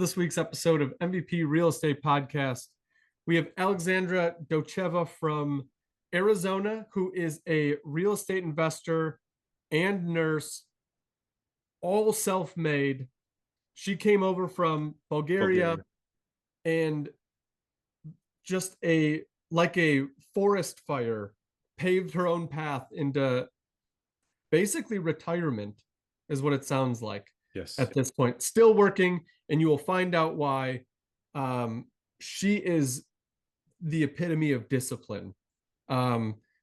this week's episode of MVP Real Estate Podcast. We have Alexandra Docheva from Arizona, who is a real estate investor and nurse, all self-made. She came over from Bulgaria and just like a forest fire, paved her own path into basically retirement, is what it sounds like. Yes. At this point, still working, and you will find out why. She is the epitome of discipline.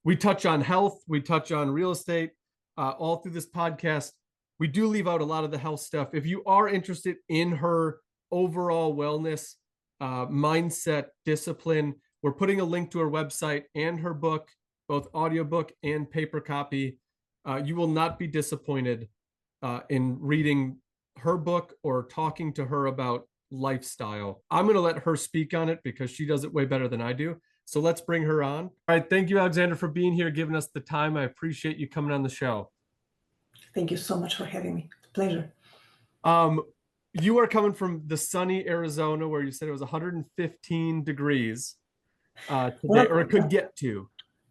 We touch on health, we touch on real estate, all through this podcast. We do leave out a lot of the health stuff. If you are interested in her overall wellness, mindset, discipline, we're putting a link to her website and her book, both audiobook and paper copy. You will not be disappointed in reading her book or talking to her about lifestyle. I'm going to let her speak on it because she does it way better than I do. So let's bring her on. All right. Thank you, Alexandra, for being here, giving us the time. I appreciate you coming on the show. Thank you so much for having me. It's a pleasure. You are coming from the sunny Arizona, where you said it was 115 degrees today, or it could get to.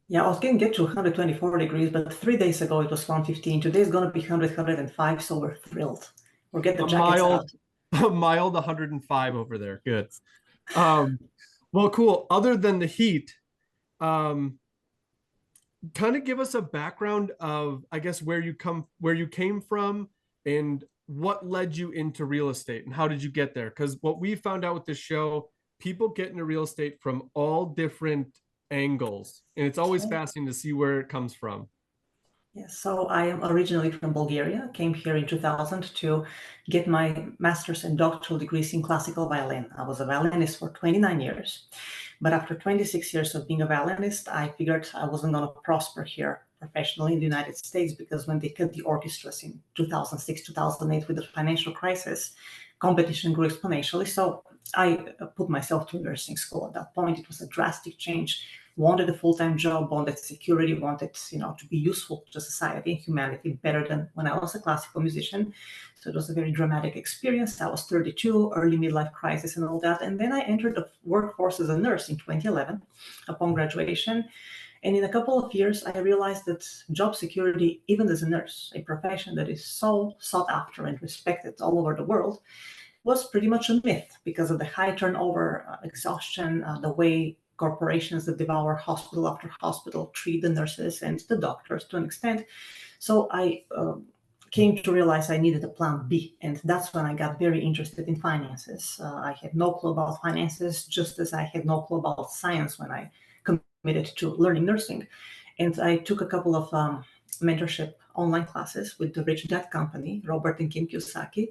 Yeah, I was going to get to 124 degrees, but 3 days ago it was 115. Today is going to be 100, 105, so we're thrilled. We'll get the jackets out. A mild 105 over there. Good. Well, cool. Other than the heat, kind of give us a background of, I guess, where you came from and what led you into real estate and how did you get there? Because what we found out with this show, people get into real estate from all different angles, and it's always fascinating to see where it comes from. Yes, so I am originally from Bulgaria, came here in 2000 to get my master's and doctoral degrees in classical violin. I was a violinist for 29 years, but after 26 years of being a violinist, I figured I wasn't going to prosper here professionally in the United States, because when they cut the orchestras in 2006, 2008 with the financial crisis, competition grew exponentially. So I put myself to nursing school. At that point, it was a drastic change. Wanted a full-time job, wanted security, wanted, to be useful to society and humanity better than when I was a classical musician. So it was a very dramatic experience. I was 32, early midlife crisis and all that. And then I entered the workforce as a nurse in 2011 upon graduation. And in a couple of years, I realized that job security, even as a nurse, a profession that is so sought after and respected all over the world, was pretty much a myth because of the high turnover, exhaustion, the way corporations that devour hospital after hospital treat the nurses and the doctors to an extent. So I came to realize I needed a plan B. And that's when I got very interested in finances. I had no clue about finances, just as I had no clue about science when I committed to learning nursing. And I took a couple of mentorship online classes with the Rich Dad Company, Robert and Kim Kiyosaki.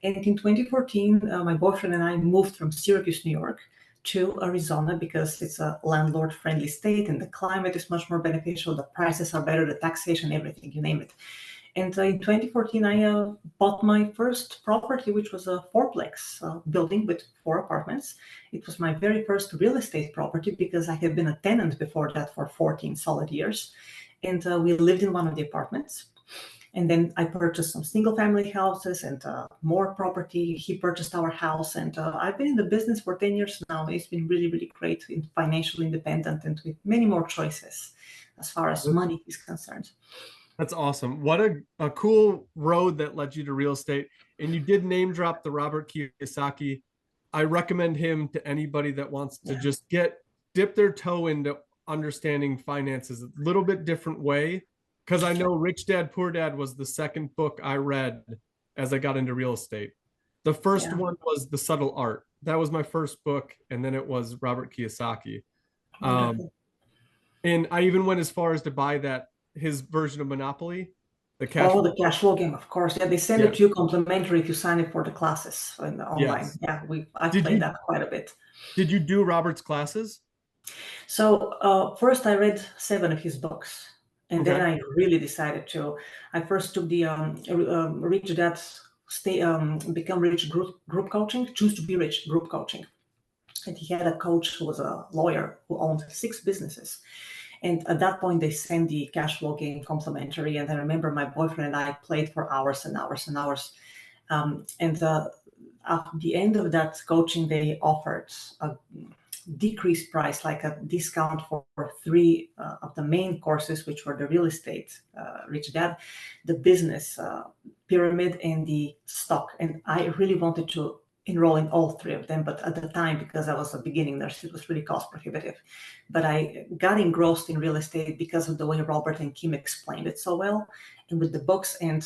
And in 2014, my boyfriend and I moved from Syracuse, New York, to Arizona because it's a landlord-friendly state and the climate is much more beneficial. The prices are better, the taxation, everything, you name it. And in 2014, I bought my first property, which was a fourplex building with 4 apartments. It was my very first real estate property because I had been a tenant before that for 14 solid years. And we lived in one of the apartments. And then I purchased some single family houses and more property. He purchased our house. And I've been in the business for 10 years now. It's been really, really great, in financially independent and with many more choices as far as money is concerned. That's awesome. What a cool road that led you to real estate. And you did name drop the Robert Kiyosaki. I recommend him to anybody that wants to just dip their toe into understanding finances a little bit different way. Because I know Rich Dad, Poor Dad was the second book I read as I got into real estate. The first one was The Subtle Art. That was my first book. And then it was Robert Kiyosaki. And I even went as far as to buy his version of Monopoly. The cash flow game, of course. Yeah, they send it to you complimentary if you sign up for the classes online. Yes. Yeah, I played that quite a bit. Did you do Robert's classes? So first I read 7 of his books. And then I really decided to. I first took the Rich Dad Become Rich group coaching, Choose to Be Rich group coaching. And he had a coach who was a lawyer who owned 6 businesses. And at that point, they sent the cash flow game complimentary. And I remember my boyfriend and I played for hours and hours and hours. at the end of that coaching, they offered a decreased price, like a discount for three of the main courses, which were the real estate, rich dad, the business, pyramid, and the stock. And I really wanted to enroll in all three of them, but at the time, because I was a beginning nurse, it was really cost prohibitive. But I got engrossed in real estate because of the way Robert and Kim explained it so well, and with the books. And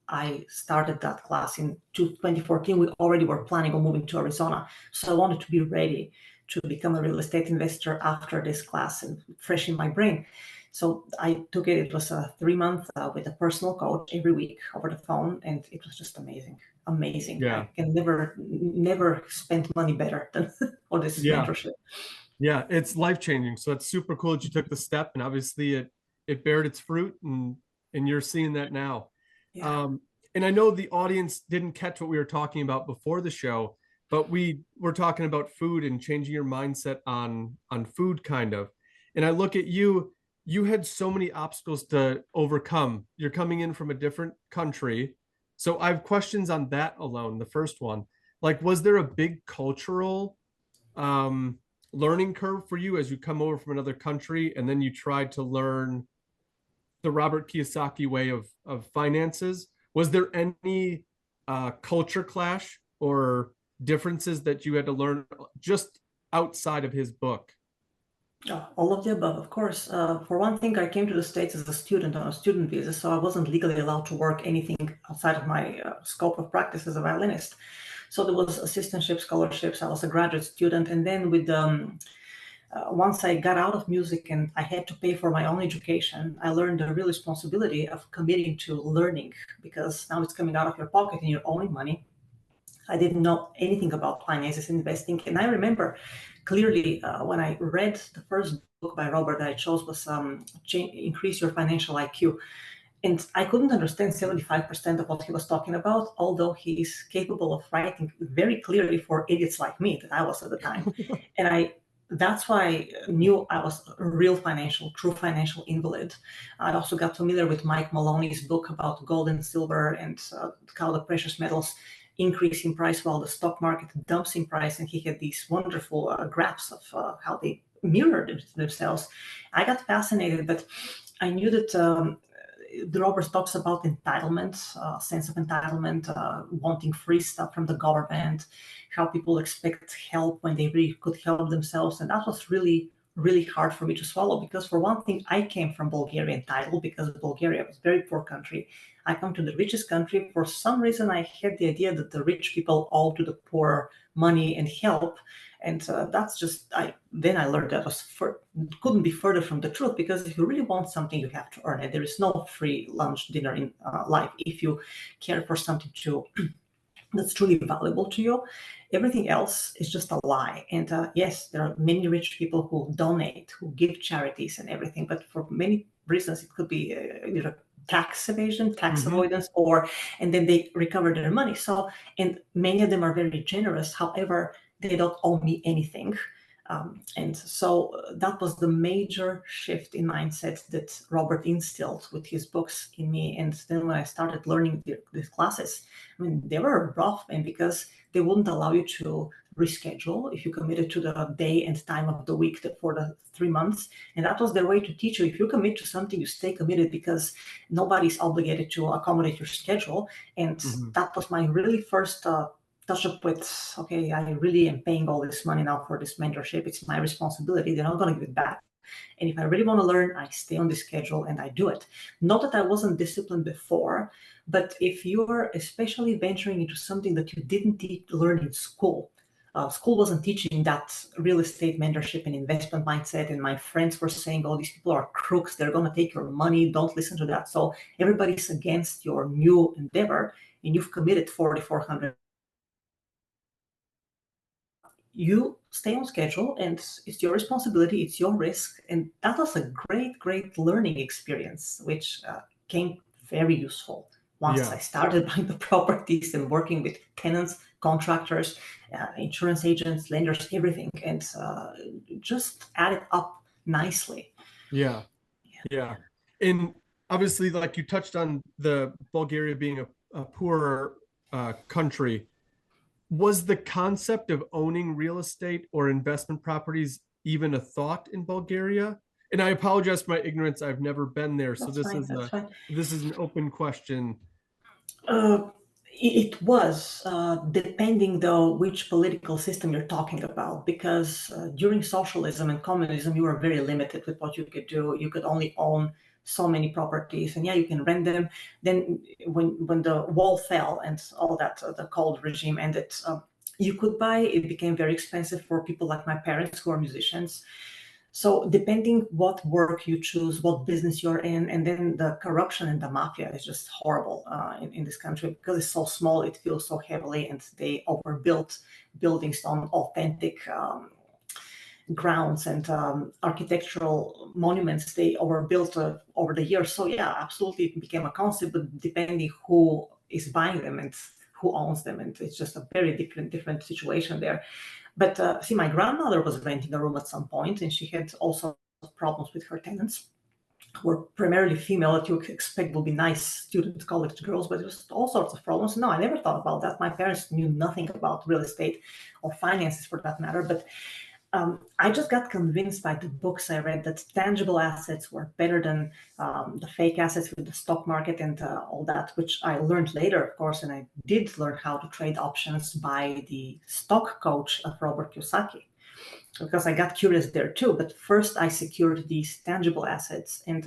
I started that class in 2014. We already were planning on moving to Arizona, so I wanted to be ready to become a real estate investor after this class and fresh in my brain. So I took it. It was a 3-month with a personal coach every week over the phone, and it was just amazing. Amazing. Yeah. I can never spend money better than for this Yeah. mentorship. Yeah. It's life-changing. So it's super cool that you took the step, and obviously it bared its fruit, and you're seeing that now. Yeah. And I know the audience didn't catch what we were talking about before the show, but we were talking about food and changing your mindset on food, kind of. And I look at you, you had so many obstacles to overcome. You're coming in from a different country. So I have questions on that alone. The first one, like, was there a big cultural um, learning curve for you as you come over from another country and then you tried to learn the Robert Kiyosaki way of finances? Was there any culture clash or differences that you had to learn just outside of his book? All of the above, of course. For one thing, I came to the States as a student on a student visa, so I wasn't legally allowed to work anything outside of my scope of practice as a violinist. So there was assistantship, scholarships. I was a graduate student, and then with once I got out of music and I had to pay for my own education, I learned the real responsibility of committing to learning, because now it's coming out of your pocket and you're owing money. I didn't know anything about finances, investing. And I remember clearly when I read the first book by Robert that I chose was Increase Your Financial IQ. And I couldn't understand 75% of what he was talking about, although he's capable of writing very clearly for idiots like me that I was at the time. And that's why I knew I was a real true financial invalid. I also got familiar with Mike Maloney's book about gold and silver and how the precious metals increase in price while the stock market dumps in price. And he had these wonderful graphs of how they mirrored themselves. I got fascinated, but I knew that the Robert talks about entitlement, sense of entitlement, wanting free stuff from the government, how people expect help when they really could help themselves. And that was really, really hard for me to swallow, because for one thing, I came from Bulgarian title, because Bulgaria was a very poor country. I come to the richest country. For some reason, I had the idea that the rich people owe to the poor money and help. And that's just, then I learned that couldn't be further from the truth, because if you really want something, you have to earn it. There is no free lunch, dinner in life. If you care for something that's truly valuable to you, everything else is just a lie. And yes, there are many rich people who donate, who give charities and everything, but for many reasons, it could be either tax evasion, tax avoidance, and then they recover their money. So, and many of them are very generous. However, they don't owe me anything. And so that was the major shift in mindset that Robert instilled with his books in me. And then when I started learning these classes, I mean, they were rough, and because they wouldn't allow you to reschedule if you committed to the day and time of the week for the 3 months. And that was their way to teach you. If you commit to something, you stay committed, because nobody's obligated to accommodate your schedule. And that was my really first touch up with, okay, I really am paying all this money now for this mentorship. It's my responsibility. They're not going to give it back. And if I really want to learn, I stay on the schedule and I do it. Not that I wasn't disciplined before, but if you're especially venturing into something that you didn't learn in school, school wasn't teaching that real estate mentorship and investment mindset. And my friends were saying, oh, these people are crooks. They're going to take your money. Don't listen to that. So everybody's against your new endeavor, and you've committed 4,400. You stay on schedule, and it's your responsibility, it's your risk. And that was a great learning experience, which came very useful once I started buying the properties and working with tenants, contractors, insurance agents, lenders, everything, and just added up nicely. Yeah. And obviously, like you touched on the Bulgaria being a poorer country. Was the concept of owning real estate or investment properties even a thought in Bulgaria? And I apologize for my ignorance. I've never been there, so That's fine. That's fine. this is an open question. Uh, it was, depending though which political system you're talking about, because during socialism and communism, you were very limited with what you could do. You could only own so many properties, and yeah, you can rent them. Then, when the wall fell and all that, the cold regime ended, you could buy. It became very expensive for people like my parents who are musicians. So depending what work you choose, what business you're in, and then the corruption and the mafia is just horrible in this country because it's so small. It feels so heavily, and they overbuilt buildings on authentic grounds and architectural monuments. They overbuilt over the years. So yeah, absolutely, it became a concept. But depending who is buying them and who owns them, and it's just a very different situation there. But see, my grandmother was renting a room at some point, and she had also problems with her tenants, who were primarily female, that you expect will be nice student college girls, but there's all sorts of problems. No, I never thought about that. My parents knew nothing about real estate or finances for that matter, but I just got convinced by the books I read that tangible assets were better than the fake assets with the stock market and all that, which I learned later, of course, and I did learn how to trade options by the stock coach of Robert Kiyosaki, because I got curious there too. But first, I secured these tangible assets. And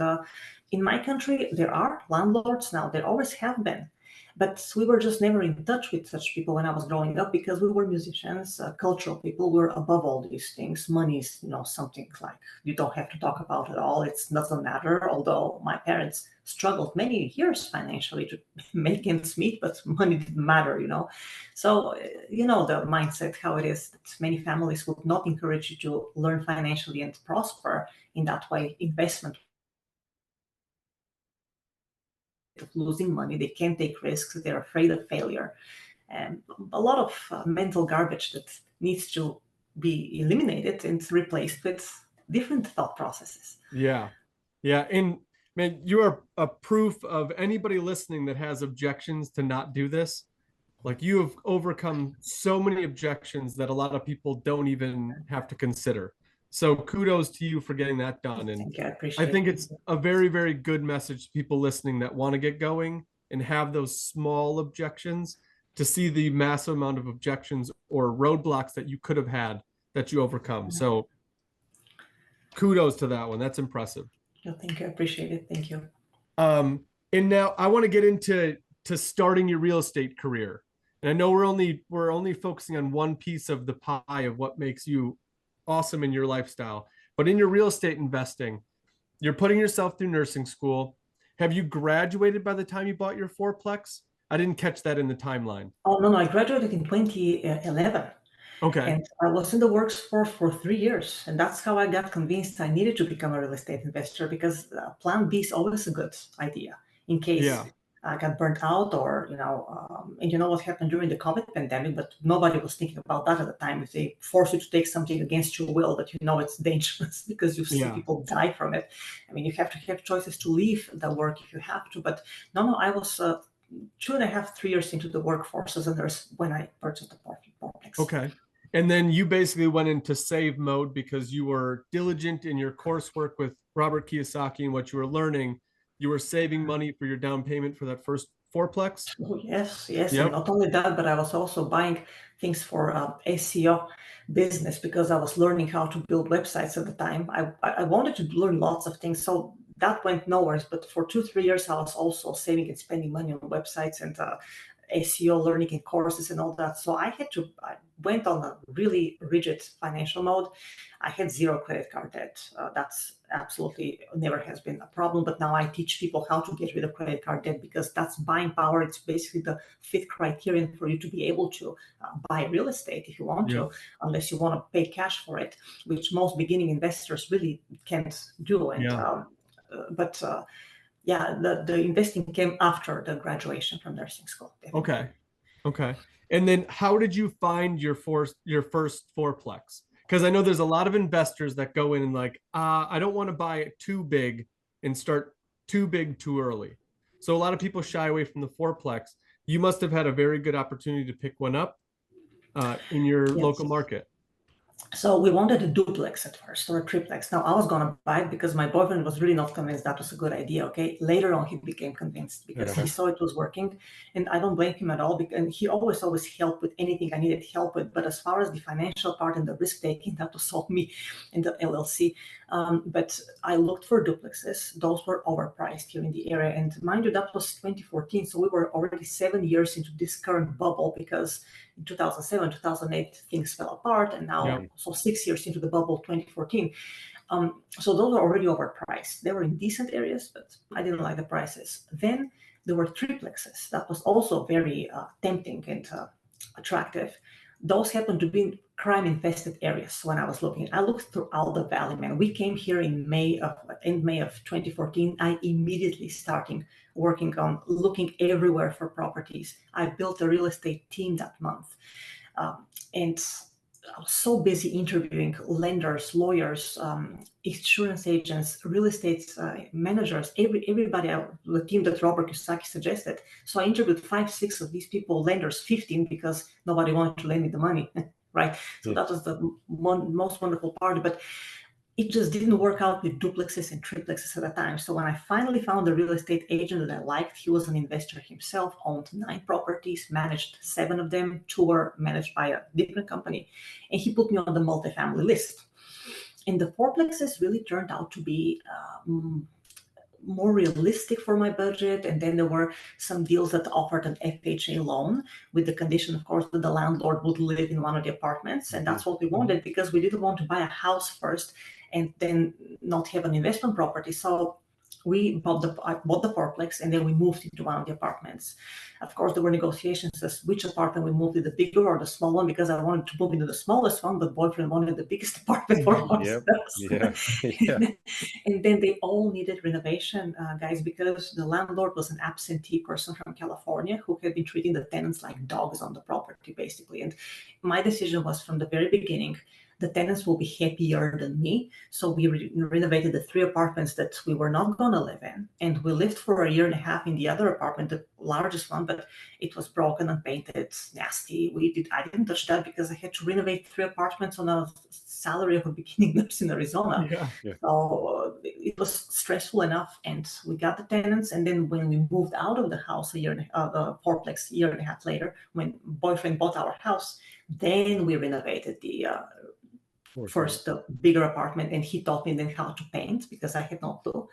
in my country, there are landlords now, there always have been. But we were just never in touch with such people when I was growing up because we were musicians, cultural people. We're above all these things. Money is, something like you don't have to talk about at all. It doesn't matter. Although my parents struggled many years financially to make ends meet, but money didn't matter. So, the mindset, how it is that many families would not encourage you to learn financially and prosper in that way. Investment of losing money, they can't take risks, they're afraid of failure, and a lot of mental garbage that needs to be eliminated and replaced with different thought processes. Yeah. Yeah. And man, you are a proof of anybody listening that has objections to not do this. Like you have overcome so many objections that a lot of people don't even have to consider. So kudos to you for getting that done. And Thank you, I I appreciate think it. it's a very, very good message to people listening that want to get going and have those small objections to see the massive amount of objections or roadblocks that you could have had that you overcome. So kudos to that one. That's impressive. No, thank you, I appreciate it. Thank you. Um, and now I want to get into starting your real estate career. And I know we're only focusing on one piece of the pie of what makes you awesome in your lifestyle. But in your real estate investing, you're putting yourself through nursing school. Have you graduated by the time you bought your fourplex? I didn't catch that in the timeline. Oh, no, I graduated in 2011. Okay. And I was in the workforce for 3 years. And that's how I got convinced I needed to become a real estate investor, because plan B is always a good idea in case Yeah. I got burnt out, or, and you know what happened during the COVID pandemic, but nobody was thinking about that at the time. If they force you to take something against your will, that it's dangerous because you see Yeah. people die from it. I mean, you have to have choices to leave the work if you have to. But no, I was 2.5, 3 years into the workforce as a nurse when I purchased the fourplex. Okay. And then you basically went into save mode because you were diligent in your coursework with Robert Kiyosaki and what you were learning. You were saving money for your down payment for that first fourplex. Oh, yes, yes. And Yep. not only that, but I was also buying things for SEO business because I was learning how to build websites at the time. I wanted to learn lots of things. So that went nowhere. But for 2, 3 years, I was also saving and spending money on websites and SEO learning and courses and all that. So I went on a really rigid financial mode. I had zero credit card debt. That's absolutely never has been a problem. But now I teach people how to get rid of credit card debt, because that's buying power. It's basically the fifth criterion for you to be able to buy real estate if you want Yep. to, unless you want to pay cash for it, which most beginning investors really can't do. And Yeah. but yeah, the investing came after the graduation from nursing school. Definitely. Okay. Okay. And then how did you find your first fourplex? Because I know there's a lot of investors that go in and like, I don't want to buy it too big and start too big too early. So a lot of people shy away from the fourplex. You must have had a very good opportunity to pick one up. in your Yes. local market? So we wanted a duplex at first or a triplex. Now I was gonna buy it because my boyfriend was really not convinced that was a good idea. Okay. Later on, he became convinced because he saw it was working, and I don't blame him at all. Because and he always helped with anything I needed help with. But as far as the financial part and the risk taking, that was all me in the LLC. But I looked for duplexes. Those were overpriced here in the area, and mind you, that was 2014. So we were already 7 years into this current bubble because in 2007, 2008, things fell apart, and now, Yeah. so 6 years into the bubble, 2014. So those were already overpriced. They were in decent areas, but I didn't like the prices. Then there were triplexes. That was also very tempting and attractive. Those happened to be in crime-infested areas when I was looking. I looked throughout the valley, man. We came here in May of 2014. I immediately started working on looking everywhere for properties. I built a real estate team that month. And I was so busy interviewing lenders, lawyers, insurance agents, real estate managers, everybody, the team that Robert Kiyosaki suggested. So I interviewed 5, 6 of these people, lenders, 15, because nobody wanted to lend me the money, right? So that was the most wonderful part. But it just didn't work out with duplexes and triplexes at the time. So when I finally found a real estate agent that I liked, he was an investor himself, owned 9 properties, managed 7 of them, 2 were managed by a different company, and he put me on the multifamily list. And the fourplexes really turned out to be more realistic for my budget. And then there were some deals that offered an FHA loan with the condition, of course, that the landlord would live in one of the apartments. And that's what we wanted because we didn't want to buy a house first and then not have an investment property. So I bought the fourplex, and then we moved into one of the apartments. Of course, there were negotiations as which apartment we moved, to the bigger or the small one, because I wanted to move into the smallest one, but boyfriend wanted the biggest apartment for ourselves. Yeah. And then they all needed renovation, guys, because the landlord was an absentee person from California who had been treating the tenants like dogs on the property, basically. And my decision was from the very beginning, the tenants will be happier than me. So we renovated the 3 apartments that we were not going to live in. And we lived for a year and a half in the other apartment, the largest one, but it was broken and painted, nasty. I didn't touch that because I had to renovate 3 apartments on a salary of a beginning nurse in Arizona. Yeah. So it was stressful enough, and we got the tenants. And then when we moved out of the house the fourplex, a year and a half later, when boyfriend bought our house, then we renovated the first the bigger apartment, and he taught me then how to paint because I had no clue.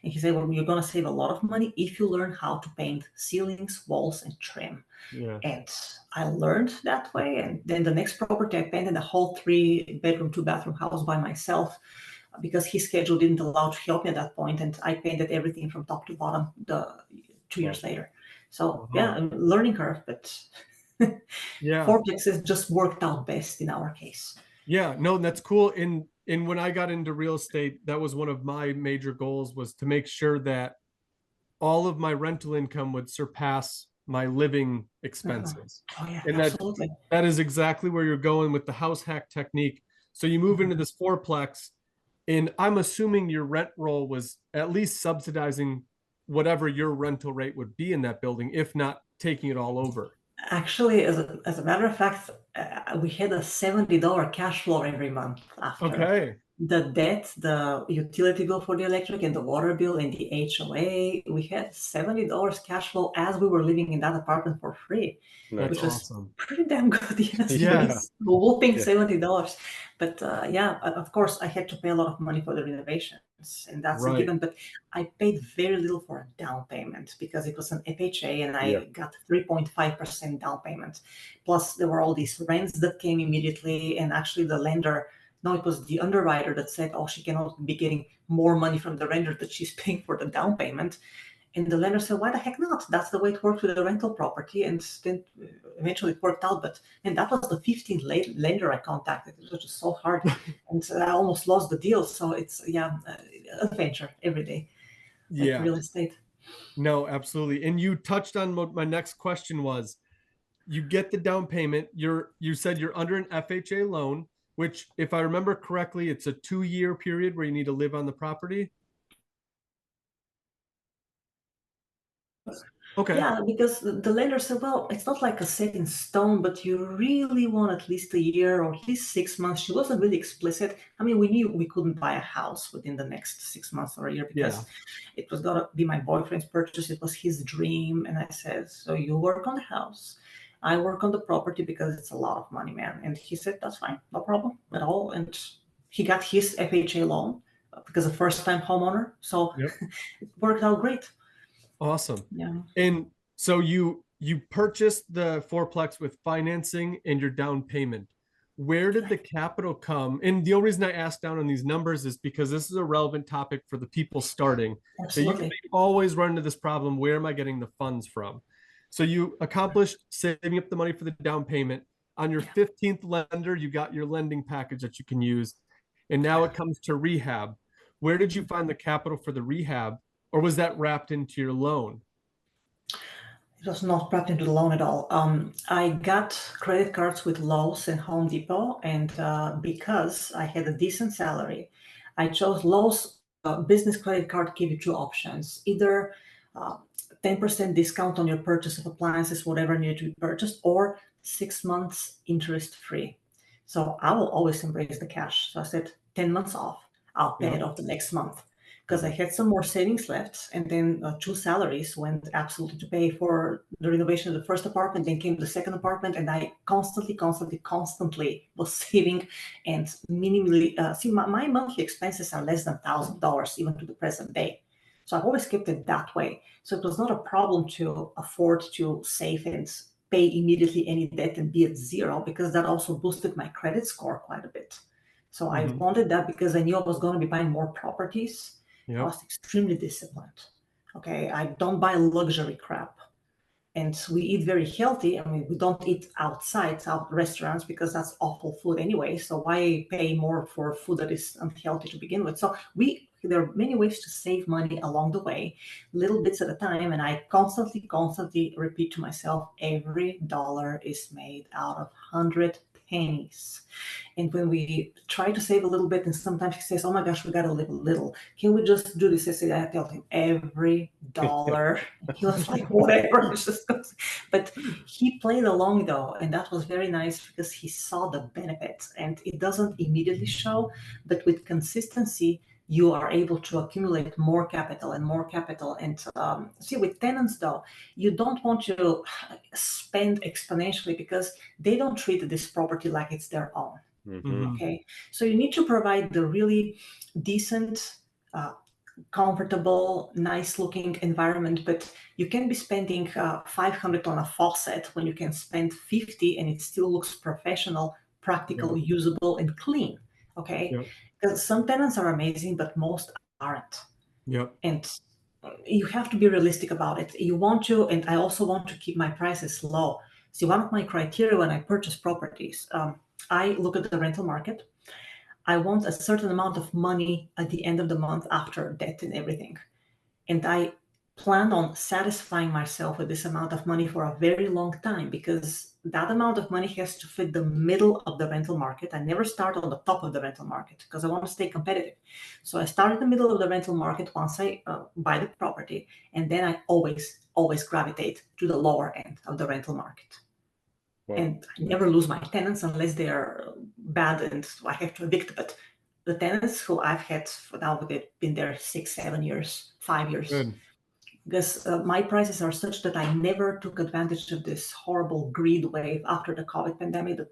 And he said, well, you're going to save a lot of money if you learn how to paint ceilings, walls, and trim. Yeah. And I learned that way. And then the next property, I painted a whole 3-bedroom, 2-bathroom house by myself because his schedule didn't allow to help me at that point. And I painted everything from top to bottom 2 years later. So yeah, learning curve, but Yeah. fourplexes just worked out best in our case. Yeah, no, that's cool. And when I got into real estate, that was one of my major goals, was to make sure that all of my rental income would surpass my living expenses. Oh yeah, And absolutely. that is exactly where you're going with the house hack technique. So you move into this fourplex, and I'm assuming your rent roll was at least subsidizing whatever your rental rate would be in that building, if not taking it all over. Actually, as a matter of fact, we had a $70 cash flow every month after Okay. the debt, the utility bill for the electric and the water bill and the HOA. We had $70 cash flow as we were living in that apartment for free, That's which was awesome. pretty damn good. Yes, Yeah. whooping $70. But yeah, of course, I had to pay a lot of money for the renovations, and that's a Right. given. But I paid very little for a down payment because it was an FHA, and I got 3.5% down payment. Plus, there were all these rents that came immediately, and actually the lender. No, it was the underwriter that said, oh, she cannot be getting more money from the renter that she's paying for the down payment. And the lender said, why the heck not? That's the way it works with the rental property. And then eventually it worked out. And that was the 15th lender I contacted. It was just so hard. And I almost lost the deal. So it's, adventure every day. Yeah. Real estate. No, absolutely. And you touched on what my next question was. You get the down payment. You said you're under an FHA loan, which, if I remember correctly, it's a 2-year period where you need to live on the property. Okay. Yeah, because the lender said, well, it's not like a set in stone, but you really want at least a year or at least 6 months. She wasn't really explicit. I mean, we knew we couldn't buy a house within the next 6 months or a year Yeah. because it was going to be my boyfriend's purchase. It was his dream. And I said, so you work on the house. I work on the property because it's a lot of money, man. And he said, that's fine, no problem at all. And he got his FHA loan because a first-time homeowner. So Yep. it worked out great. Awesome. Yeah. And so you purchased the fourplex with financing and your down payment. Where did the capital come? And the only reason I asked down on these numbers is because this is a relevant topic for the people starting. That you Absolutely. always run into this problem. Where am I getting the funds from? So you accomplished saving up the money for the down payment. On your 15th lender, you got your lending package that you can use. And now it comes to rehab. Where did you find the capital for the rehab? Or was that wrapped into your loan? It was not wrapped into the loan at all. I got credit cards with Lowe's and Home Depot, and because I had a decent salary, I chose Lowe's business credit card. Give you two options: either uh, 10% discount on your purchase of appliances, whatever needed to be purchased, or 6 months interest free. So I will always embrace the cash. So I said 10 months off. I'll pay Yeah. it off the next month because I had some more savings left, and then two salaries went absolutely to pay for the renovation of the first apartment. Then came the second apartment, and I constantly was saving and minimally. See, my monthly expenses are less than $1,000 even to the present day. So I've always kept it that way. So it was not a problem to afford to save and pay immediately any debt and be at zero, because that also boosted my credit score quite a bit. So I Mhm. wanted that because I knew I was going to be buying more properties. I Yep. was extremely disciplined. Okay, I don't buy luxury crap. And we eat very healthy. I mean, we don't eat out restaurants because that's awful food anyway. So why pay more for food that is unhealthy to begin with? So there are many ways to save money along the way, little bits at a time. And I constantly repeat to myself, every dollar is made out of 100 pennies. And when we try to save a little bit, and sometimes he says, oh my gosh, we got to live a little. Can we just do this? I said, I tell him every dollar. He was like, whatever. It's just but he played along though, and that was very nice because he saw the benefits, and it doesn't immediately show, but with consistency, you are able to accumulate more capital and more capital. And see, with tenants though, you don't want to spend exponentially because they don't treat this property like it's their own. Mhm. Okay, so you need to provide the really decent, comfortable, nice looking environment, but you can be spending 500 on a faucet when you can spend 50 and it still looks professional, practical, Yep. usable, and clean. Okay, Yep. because some tenants are amazing, but most aren't. Yep. And you have to be realistic about it. You want to, and I also want to keep my prices low. See, one of my criteria when I purchase properties, I look at the rental market. I want a certain amount of money at the end of the month after debt and everything. And I plan on satisfying myself with this amount of money for a very long time, because that amount of money has to fit the middle of the rental market. I never start on the top of the rental market because I want to stay competitive. So I start in the middle of the rental market once I buy the property, and then I always gravitate to the lower end of the rental market. Wow. And I never lose my tenants unless they are bad and I have to evict. But the tenants who I've had for now, they've been there 6, 7 years, 5 years, Good. because my prices are such that I never took advantage of this horrible greed wave after the COVID pandemic. That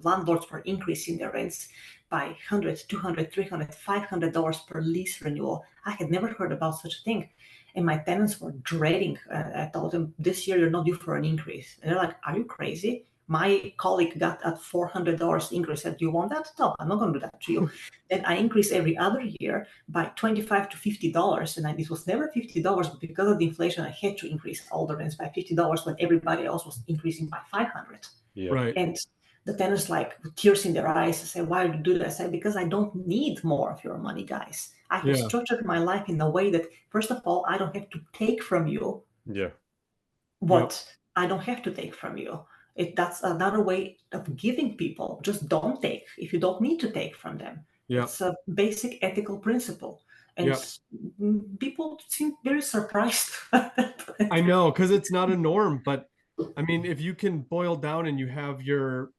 landlords were increasing their rents by 100, 200, 300, $500 per lease renewal. I had never heard about such a thing. And my tenants were dreading. I told them, this year you're not due for an increase. And they're like, are you crazy? My colleague got a $400 increase. I said, do you want that? No, I'm not going to do that to you. Then I increase every other year by $25 to $50. And it was never $50, but because of the inflation, I had to increase all the rents by $50 when everybody else was increasing by 500. Yeah. Right. And the tenants, like with tears in their eyes, I say, why do you do that? I said, because I don't need more of your money, guys. I have Yeah. structured my life in a way that, first of all, I don't have to take from you Yeah. what I don't have to take from you. That's another way of giving people. Just don't take if you don't need to take from them. Yep. It's a basic ethical principle. And Yep. people seem very surprised. I know, because it's not a norm, but I mean, if you can boil down and you have your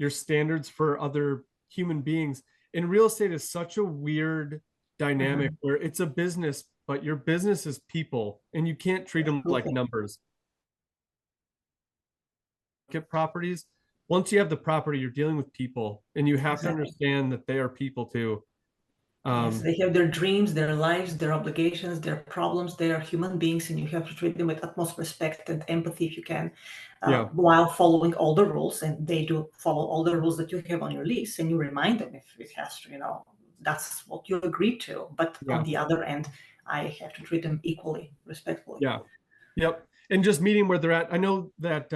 standards for other human beings, in real estate is such a weird dynamic Mhm. where it's a business, but your business is people, and you can't treat them like Absolutely. numbers. Get properties. Once you have the property, you're dealing with people, and you have to Exactly. understand that they are people too. Yes, Um, they have their dreams, their lives, their obligations, their problems. They are human beings, and you have to treat them with utmost respect and empathy if you can, yeah, while following all the rules. And they do follow all the rules that you have on your lease, and you remind them if it has to, that's what you agreed to. But on yeah, the other end, I have to treat them equally, respectfully. yeah, yep. And just meeting where they're at. I know that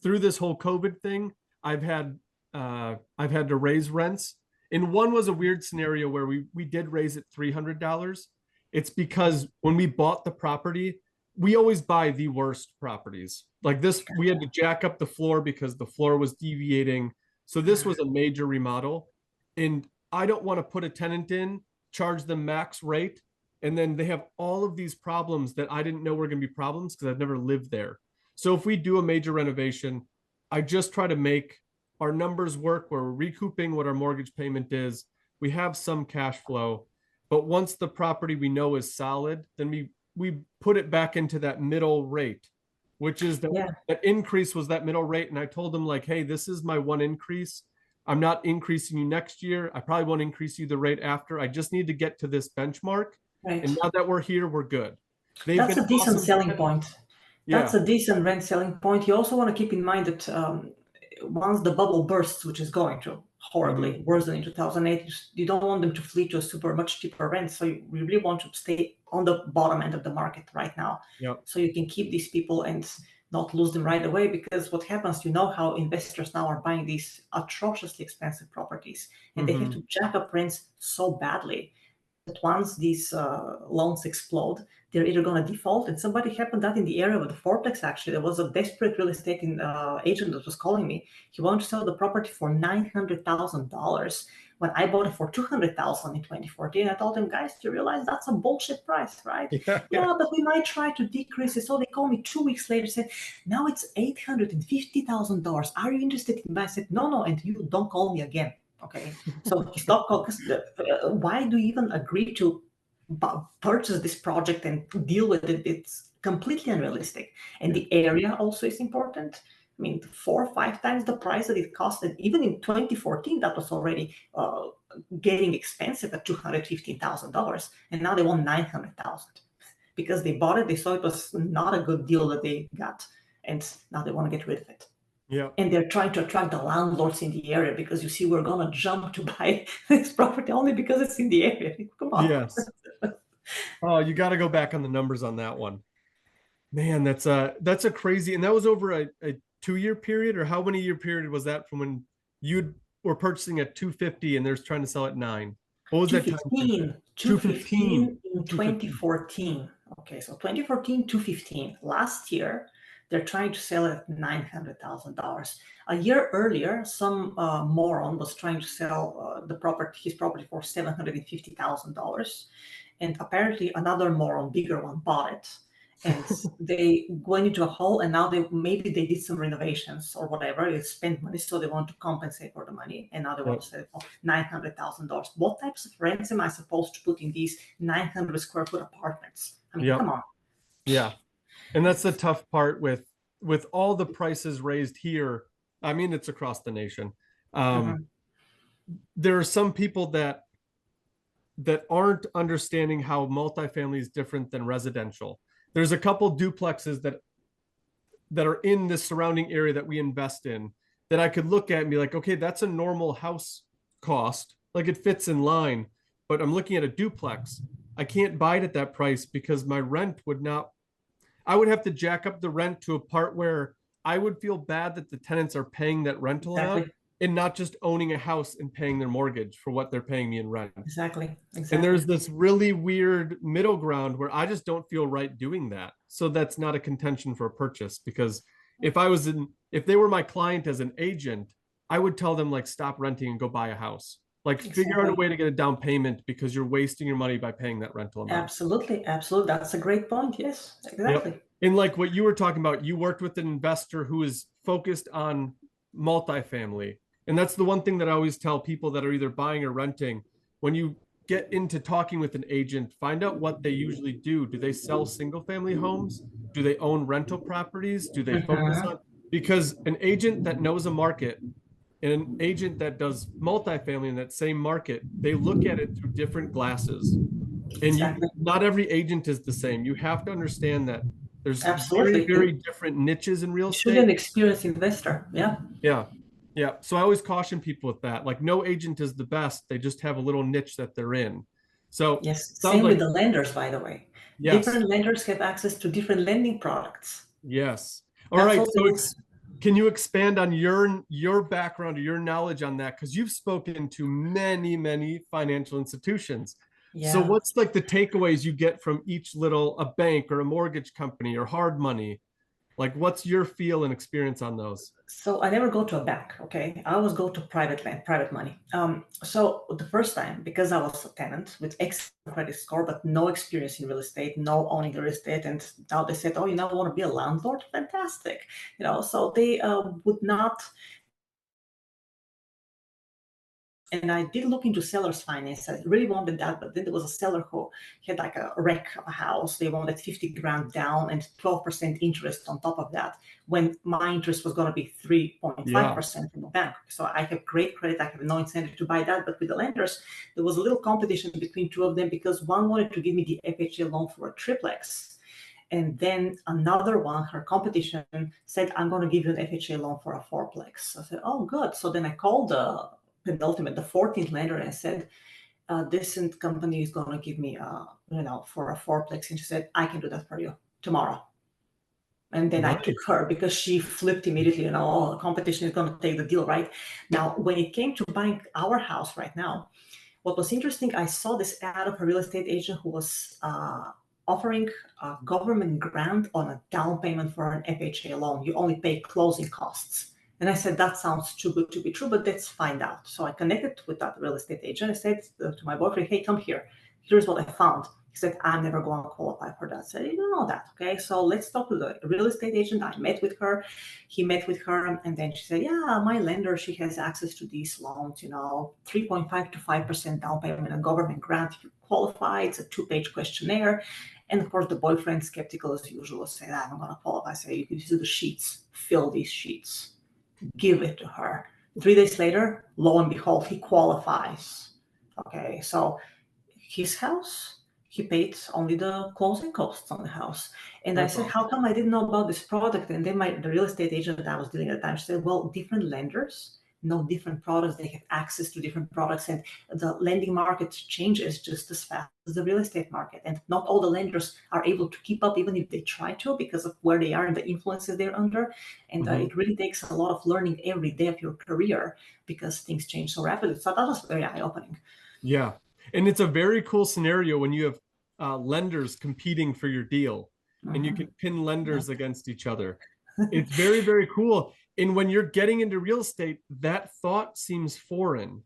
through this whole COVID thing, I've had to raise rents. And one was a weird scenario where we did raise it $300. It's because when we bought the property, we always buy the worst properties. Like this, we had to jack up the floor because the floor was deviating. So this was a major remodel. And I don't want to put a tenant in, charge them max rate, and then they have all of these problems that I didn't know were going to be problems because I've never lived there. So if we do a major renovation, I just try to make our numbers work where we're recouping what our mortgage payment is. We have some cash flow, but once the property we know is solid, then we put it back into that middle rate, which is Yeah, that increase was that middle rate. And I told them like, hey, this is my one increase. I'm not increasing you next year. I probably won't increase you the rate after. I just need to get to this benchmark. right. And now that we're here, we're good. They've That's been a decent awesome selling tenants. point. That's Yeah. a decent rent selling point. You also want to keep in mind that once the bubble bursts, which is going to horribly Hmm. worse than in 2008, you don't want them to flee to a super much cheaper rent. So you really want to stay on the bottom end of the market right now, Yep. so you can keep these people and not lose them right away. Because what happens, how investors now are buying these atrociously expensive properties, and they have Hmm. to jack up rents so badly that once these loans explode, they're either going to default. And somebody happened that in the area with the fourplex. Actually, there was a desperate real estate agent that was calling me. He wanted to sell the property for $900,000 when I bought it for $200,000 in 2014. I told him, guys, do you realize that's a bullshit price, right? Yeah. Yeah. Yeah, but we might try to decrease it. So they called me 2 weeks later, said, now it's $850,000. Are you interested in buying? I said, no, no, and you don't call me again. Okay, so he stopped calling because why do you even agree to purchase this project and deal with it? It's completely unrealistic. And Yeah. the area also is important. I mean, 4 or 5 times the price that it costed. Even in 2014, that was already getting expensive at $215,000, and now they want $900,000 because they bought it. They saw it was not a good deal that they got, and now they want to get rid of it. Yeah. And they're trying to attract the landlords in the area because you see, we're gonna jump to buy this property only because it's in the area. Come on. Yes. Oh, you got to go back on the numbers on that one. Man, that's a crazy, and that was over a 2 year period, or how many year period was that from when you were purchasing at 250 and they're trying to sell at nine? What was that time frame? 215, 215. 215 in 215. 2014. Okay, so 2014, 215. Last year, they're trying to sell it at $900,000. A year earlier, some moron was trying to sell his property for $750,000, and apparently another moron, bigger one, bought it. And they went into a hole, and now they did some renovations or whatever. They spent money, so they want to compensate for the money, and now they want Yep. to sell it for $900,000. What types of rents am I supposed to put in these 900 square foot apartments? I mean, Yep. come on. Yeah. And that's the tough part with all the prices raised here. I mean, it's across the nation. Um, Mhm. there are some people that aren't understanding how multifamily is different than residential. There's a couple duplexes that are in the surrounding area that we invest in that I could look at and be like, okay, that's a normal house cost. Like it fits in line, but I'm looking at a duplex. I can't buy it at that price because my rent would not, I would have to jack up the rent to a part where I would feel bad that the tenants are paying that rental amount Exactly. and not just owning a house and paying their mortgage for what they're paying me in rent. Exactly. And there's Exactly. this really weird middle ground where I just don't feel right doing that. So that's not a contention for a purchase because if they were my client as an agent, I would tell them like stop renting and go buy a house. Like figure out a Exactly. way to get a down payment because you're wasting your money by paying that rental amount. Absolutely. Absolutely. That's a great point. Yes, Yep. exactly. And like what you were talking about, you worked with an investor who is focused on multifamily. And that's the one thing that I always tell people that are either buying or renting. When you get into talking with an agent, find out what they usually do. Do they sell single family homes? Do they own rental properties? Do they focus Mhm. on? Because an agent that knows a market and an agent that does multifamily in that same market, they look at it through different glasses. And you, Exactly. not every agent is the same. You have to understand that there's very, Absolutely. very different niches in real You should be an estate. experienced investor. Yeah. Yeah. Yeah. So I always caution people with that. Like no agent is the best. They just have a little niche that they're in. So Yes. sounds Same with like the lenders, by the way. yes. Different lenders have access to different lending products. Yes. All That's right. also Can you expand on your background or your knowledge on that? Because you've spoken to many, many financial institutions. So yeah. what's like the takeaways you get from each little a bank or a mortgage company or hard money? Like what's your feel and experience on those? So I never go to a bank. Okay, I always go to private money. So the first time, because I was a tenant with excellent credit score but no experience in real estate, no owning real estate, and now they said, "Oh, you now want to be a landlord? Fantastic!" So they would not. And I did look into seller's finance. I really wanted that, but then there was a seller who had like a wreck of a house. They wanted 50 grand down and 12% interest on top of that, when my interest was going to be Yeah. 3.5% from the bank. So I have great credit. I have no incentive to buy that. But with the lenders, there was a little competition between two of them because one wanted to give me the FHA loan for a triplex. And then another one, her competition, said, "I'm going to give you an FHA loan for a fourplex." So I said, "Oh, good." So then I called the penultimate, the 14th lender, and said, "This company is going to give me, for a fourplex." And she said, "I can do that for you tomorrow." And then I took Nice. her because she flipped immediately. Oh, the competition is going to take the deal, right? Now, when it came to buying our house right now, what was interesting, I saw this ad of a real estate agent who was offering a government grant on a down payment for an FHA loan. You only pay closing costs. And I said, that sounds too good to be true, but let's find out. So I connected with that real estate agent. I said to my boyfriend, "Hey, come here. Here's what I found." He said, "I'm never going to qualify for that." I said, "You don't know that. Okay, so let's talk to the real estate agent." I met with her. He met with her, and then she said, "Yeah, my lender, she has access to these loans, 3.5 to 5% down payment and government grant. If you qualify, it's a 2-page questionnaire." And of course, the boyfriend, skeptical as usual, said, "I'm not going to qualify." I say, "You can do the sheets, fill these sheets, give it to her." 3 days later, lo and behold, he qualifies. Okay, so his house, he paid only the closing costs on the house. And I That's said, "How awesome. come I didn't know about this product?" And then the real estate agent that I was dealing at the time said, "Well, different lenders know different products. They have access to different products, and the lending market changes just as fast as the real estate market. And not all the lenders are able to keep up, even if they try to, because of where they are and the influences they're under. And Mhm. it really takes a lot of learning every day of your career because things change so rapidly." So that was very eye-opening. Yeah. And it's a very cool scenario when you have lenders competing for your deal and you can Mhm. pin Yeah. lenders against each other. It's very, very cool. And when you're getting into real estate, that thought seems foreign.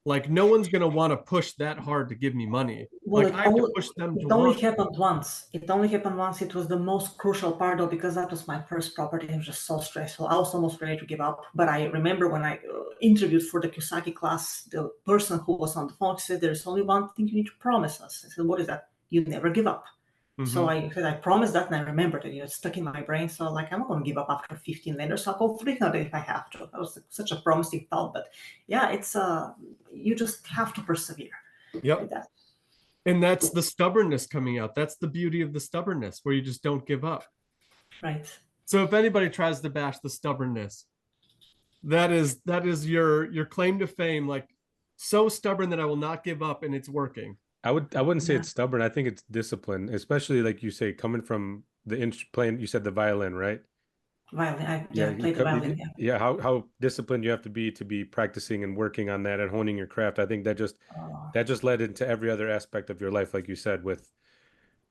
Like no one's going to want to push that hard to give me money. Well, Like it I have to only push them to it only want me. happened once. It only happened once. It was the most crucial part, though, because that was my first property. It was just so stressful. I was almost ready to give up. But I remember when I interviewed for the Kiyosaki class, the person who was on the phone said, "There's only one thing you need to promise us." I said, "What is that?" "You never give up." So Hmm. I said, "I promised that," and I remembered it. It's stuck in my brain. So like, I'm not going to give up after 15 lenders. I'll go 300 if I have to. That was such a promising thought. But yeah, it's you just have to persevere Yep. with that. And that's the stubbornness coming out. That's the beauty of the stubbornness where you just don't give up. Right. So if anybody tries to bash the stubbornness, that is your claim to fame, like so stubborn that I will not give up and it's working. I wouldn't say Yeah. it's stubborn. I think it's discipline, especially like you say, coming from the inch playing, you said the violin, right? Violin. Yeah, Yeah, played the violin. Yeah. yeah, how disciplined you have to be practicing and working on that and honing your craft. I think Uh, that just led into every other aspect of your life, like you said, with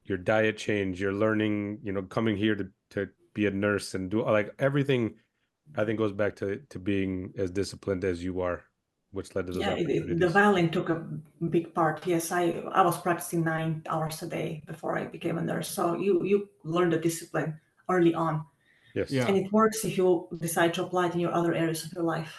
your diet change, your learning, coming here to be a nurse and do like everything. I think goes back to being as disciplined as you are which led to those Yeah, the opportunities. violin took a big part. Yes, I was practicing 9 hours a day before I became a nurse. So you learn the discipline early on. Yes. Yeah. And it works if you decide to apply it in your other areas of your life.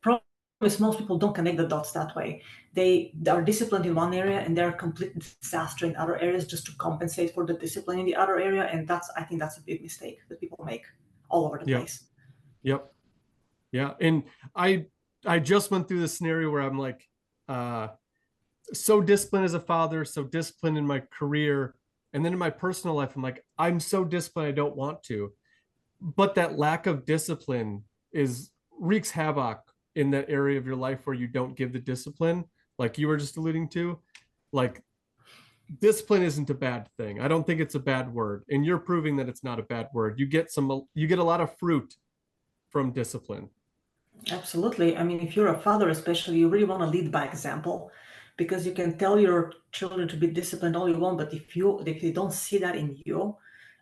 Problem is most people don't connect the dots that way. They are disciplined in one area and they're a complete disaster in other areas just to compensate for the discipline in the other area. And I think that's a big mistake that people make all over the Yep. place. Yep. Yeah. And I just went through this scenario where I'm like, so disciplined as a father, so disciplined in my career. And then in my personal life, I'm like, I'm so disciplined, I don't want to. But that lack of discipline wreaks havoc in that area of your life where you don't give the discipline, like you were just alluding to. Like, discipline isn't a bad thing. I don't think it's a bad word. And you're proving that it's not a bad word. You get a lot of fruit from discipline. Absolutely. I mean, if you're a father, especially, you really want to lead by example, because you can tell your children to be disciplined all you want, but if they don't see that in you,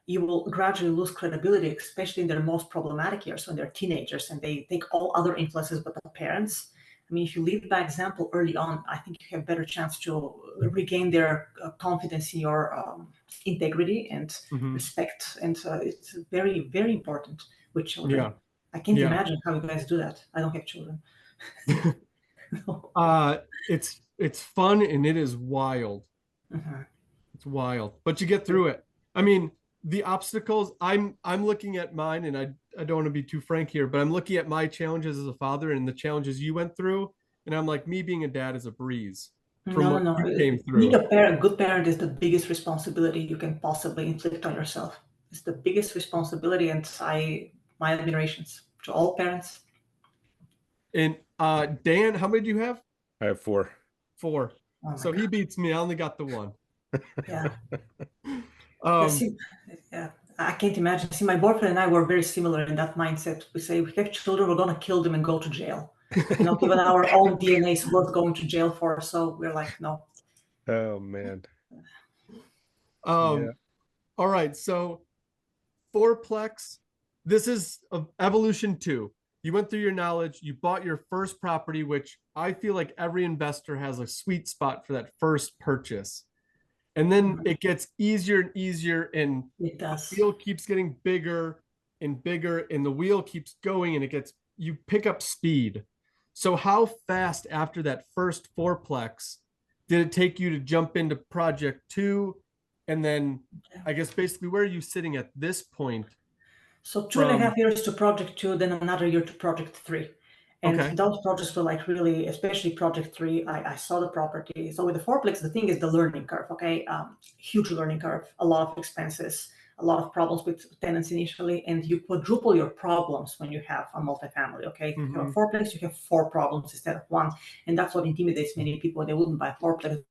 you will gradually lose credibility, especially in their most problematic years when they're teenagers and they take all other influences but the parents. I mean, if you lead by example early on, I think you have better chance to regain their confidence in your integrity and Mhm. respect. And it's very, very important with children. Yeah. I can't Yeah. imagine how you guys do that. I don't have children. It's fun and it is wild. Mhm. It's wild, but you get through it. I mean, the obstacles, I'm looking at mine, and I don't want to be too frank here, but I'm looking at my challenges as a father and the challenges you went through, and I'm like, me being a dad is a breeze from No, what no, you no. came Being through. a good parent is the biggest responsibility you can possibly inflict on yourself. It's the biggest responsibility, and my admirations to all parents. And Dan, how many do you have? I have 4. 4. Oh my So he God. beats me. I only got the 1. Yeah. Yeah, Um, see, yeah, I can't imagine. See, my boyfriend and I were very similar in that mindset. We say we have children, we're gonna kill them and go to jail. Even our own DNA is worth going to jail for. So we're like, no. Oh man. um, Yeah. all right. So fourplex, this is evolution 2. You went through your knowledge, you bought your first property, which I feel like every investor has a sweet spot for that first purchase. And then it gets easier and easier, and It the does. wheel keeps getting bigger and bigger, and the wheel keeps going, and you pick up speed. So how fast after that first fourplex did it take you to jump into project 2? And then I guess basically where are you sitting at this point? So 2.5 From years to project 2, then another year to project 3. And okay. those projects were like really, especially project 3, I saw the property. So with the fourplex, the thing is the learning curve, okay? Huge learning curve, a lot of expenses, a lot of problems with tenants initially, and you quadruple your problems when you have a multifamily, okay? If you have a fourplex, you have 4 problems instead of 1. And that's what intimidates many people. They wouldn't buy a fourplex.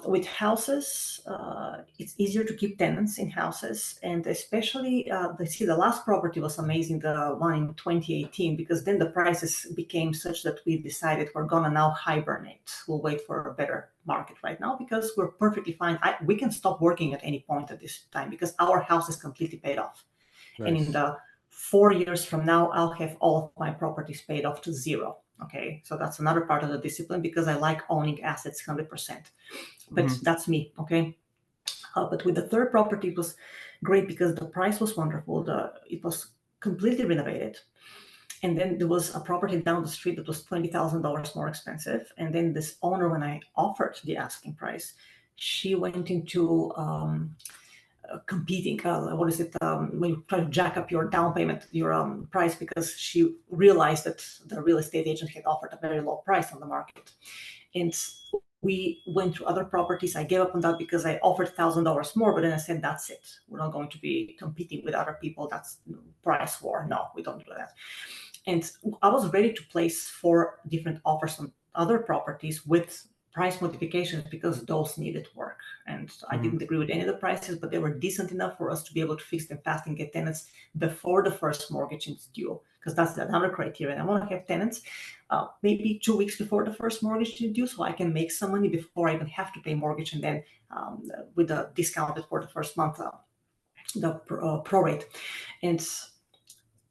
With houses, it's easier to keep tenants in houses, and especially the last property was amazing, the one in 2018, because then the prices became such that we decided we're gonna now hibernate. We'll wait for a better market right now because we're perfectly fine. We can stop working at any point at this time because our house is completely paid off. Nice. And in the 4 years from now, I'll have all of my properties paid off to 0. Okay, so that's another part of the discipline because I like owning assets 100%. But that's me, okay? But with the third property, it was great because the price was wonderful. It was completely renovated. And then there was a property down the street that was $20,000 more expensive. And then this owner, when I offered the asking price, she went into competing. What is it? When you try to jack up your down payment, your price, because she realized that the real estate agent had offered a very low price on the market. And we went to other properties. I gave up on that because I offered $1,000 more, but then I said, that's it. We're not going to be competing with other people. That's price war. No, we don't do that. And I was ready to place 4 different offers on other properties with price modifications because those needed work. And I didn't agree with any of the prices, but they were decent enough for us to be able to fix them fast and get tenants before the first mortgage is due, because that's another criteria. I want to have tenants maybe 2 weeks before the first mortgage is due, so I can make some money before I even have to pay mortgage, and then with the discounted for the first month, the prorate. And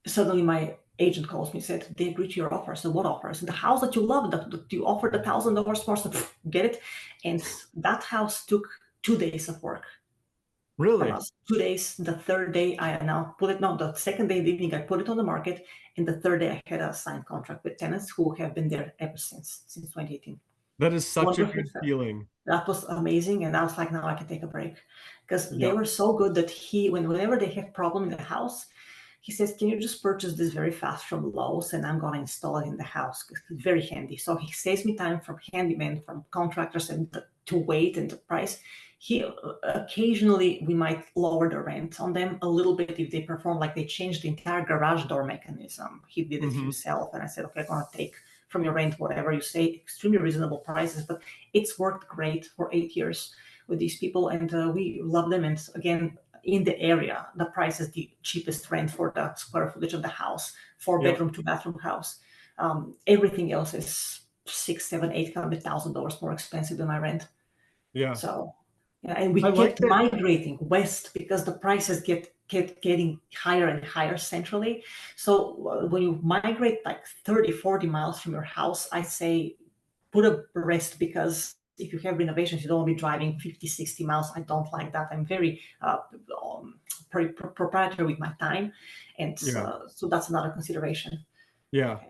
suddenly my agent calls me and said, they agree to your offer. So what offers? The house that you love, that you offered $1,000 for, so get it. And that house took 2 days of work. Really? 2 days. The third day I now put it, no, the second day in the evening I put it on the market. And the third day I had a signed contract with tenants who have been there ever since 2018. That is such a Wonderful good stuff. feeling. That was amazing. And I was like, now I can take a break. Because they Yeah. were so good that whenever they have problem in the house, he says, can you just purchase this very fast from Lowe's and I'm going to install it in the house because it's very handy. So he saves me time from handymen, from contractors, and to wait and the price. He occasionally, we might lower the rent on them a little bit if they perform, like they changed the entire garage door mechanism. He did it himself. And I said, okay, I'm going to take from your rent whatever you say, extremely reasonable prices, but it's worked great for 8 years with these people. And we love them. And again, in the area, the price is the cheapest rent for the square footage of the house, 4-bedroom, 2-bathroom house. Everything else is $600,000, $700,000, $800,000 more expensive than my rent. Yeah. So, yeah, and we like kept migrating west because the prices kept getting higher and higher centrally. So when you migrate like 30, 40 miles from your house, I say put a rest, because if you have renovations, you don't want to be driving 50, 60 miles. I don't like that. I'm very proprietary with my time. And so that's another consideration. Yeah. Okay.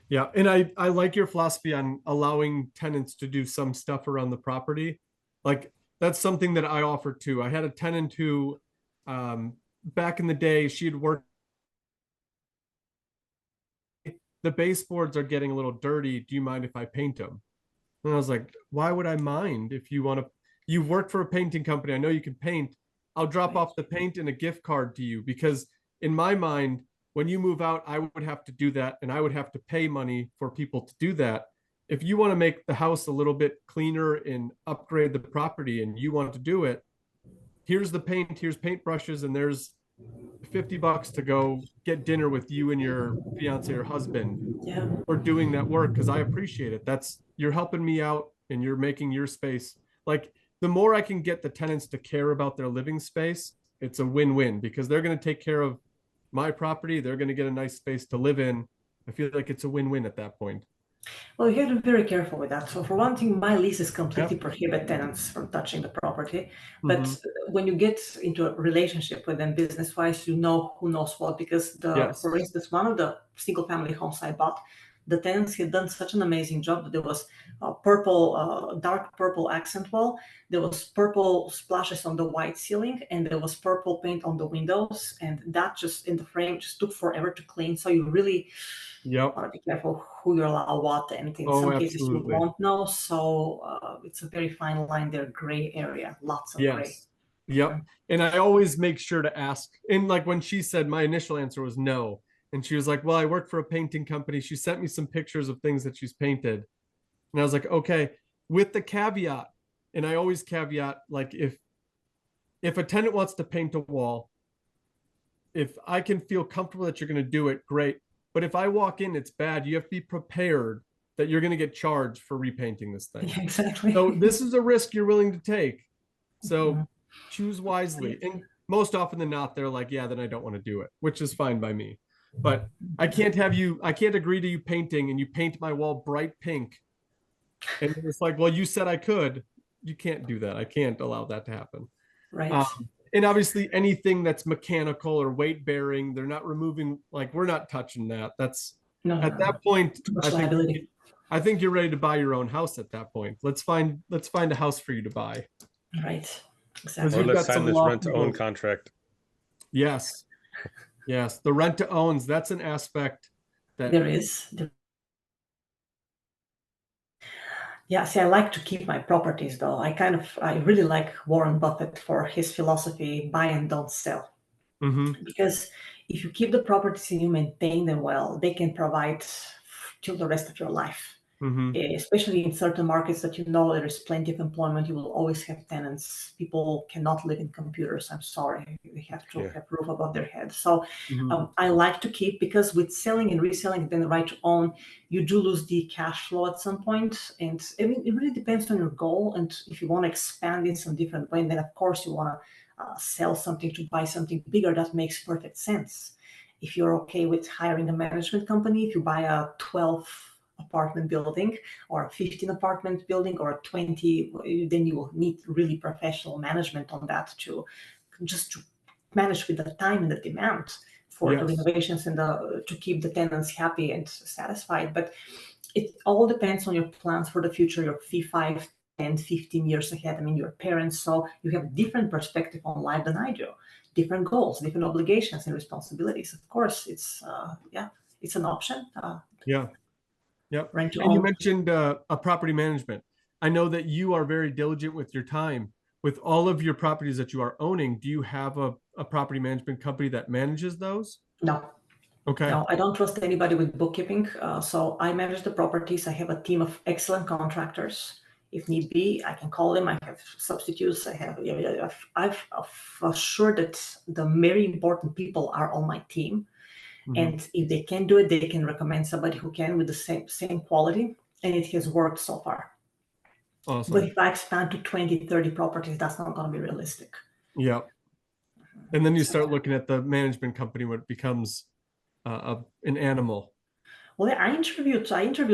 Yeah. And I like your philosophy on allowing tenants to do some stuff around the property. Like that's something that I offer too. I had a tenant who, back in the day, she had worked. The baseboards are getting a little dirty. Do you mind if I paint them? And I was like, why would I mind if you want to? You work for a painting company. I know you can paint. I'll drop off the paint and a gift card to you, because in my mind, when you move out, I would have to do that and I would have to pay money for people to do that. If you want to make the house a little bit cleaner and upgrade the property and you want to do it, here's the paint, here's paintbrushes, and there's $50 to go get dinner with you and your fiance or husband for doing that work, because I appreciate it. You're helping me out and you're making your space. Like the more I can get the tenants to care about their living space, it's a win-win, because they're going to take care of my property. They're going to get a nice space to live in. I feel like it's a win-win at that point. Well, you have to be very careful with that. So for one thing, my leases completely prohibit tenants from touching the property. But when you get into a relationship with them business-wise, you know who knows what. Because for instance, one of the single-family homes I bought, the tenants had done such an amazing job that there was dark purple accent wall, there was purple splashes on the white ceiling, and there was purple paint on the windows, and that just in the frame just took forever to clean. So you really want to be careful who you allow what, and in some cases you won't know. So it's a very fine line there, gray area, lots of gray. Yep. And I always make sure to ask. And like when she said, my initial answer was no. And she was like, well, I work for a painting company. She sent me some pictures of things that she's painted. And I was like, okay, with the caveat. And I always caveat, like if a tenant wants to paint a wall, if I can feel comfortable that you're going to do it, great. But if I walk in, it's bad. You have to be prepared that you're going to get charged for repainting this thing. Yeah, exactly. So this is a risk you're willing to take. So choose wisely. And most often than not, they're like, yeah, then I don't want to do it, which is fine by me. But I can't agree to you painting and you paint my wall bright pink. And it's like, well, you said I could. You can't do that. I can't allow that to happen. Right. And obviously anything that's mechanical or weight bearing, they're not removing, like we're not touching that. That's that point, I think you're ready to buy your own house at that point. Let's find a house for you to buy. Right. Exactly. Or let's sign this rent to own contract. Yes. Yes. The rent to owns, that's an aspect that there is. Yeah, see, I like to keep my properties though. I really like Warren Buffett for his philosophy, buy and don't sell. Because if you keep the properties and you maintain them well, they can provide till the rest of your life. Especially in certain markets that there is plenty of employment, you will always have tenants. People cannot live in computers. I'm sorry, they have to have roof above their head. So I like to keep, because with selling and reselling, then the right to own, you do lose the cash flow at some point. And I mean, it really depends on your goal. And if you want to expand in some different way, then of course you want to sell something to buy something bigger. That makes perfect sense. If you're okay with hiring a management company, if you buy a 12 apartment building or a 15 apartment building or a 20, then you will need really professional management on that to just to manage with the time and the demand for the renovations and to keep the tenants happy and satisfied. But it all depends on your plans for the future, your 5, 10, 15 years ahead. I mean, your parents, so you have a different perspective on life than I do, different goals, different obligations and responsibilities. Of course, it's it's an option. Yep. Rent to And you own. mentioned a property management. I know that you are very diligent with your time. With all of your properties that you are owning, do you have a property management company that manages those? No. Okay. No, I don't trust anybody with bookkeeping. So I manage the properties. I have a team of excellent contractors. If need be, I can call them. I have substitutes. I've assured that the very important people are on my team. And if they can do it, they can recommend somebody who can with the same quality. And it has worked so far. Awesome. But if I expand to 20, 30 properties, that's not going to be realistic. Yeah. And then you start looking at the management company when it becomes an animal. Well, I interviewed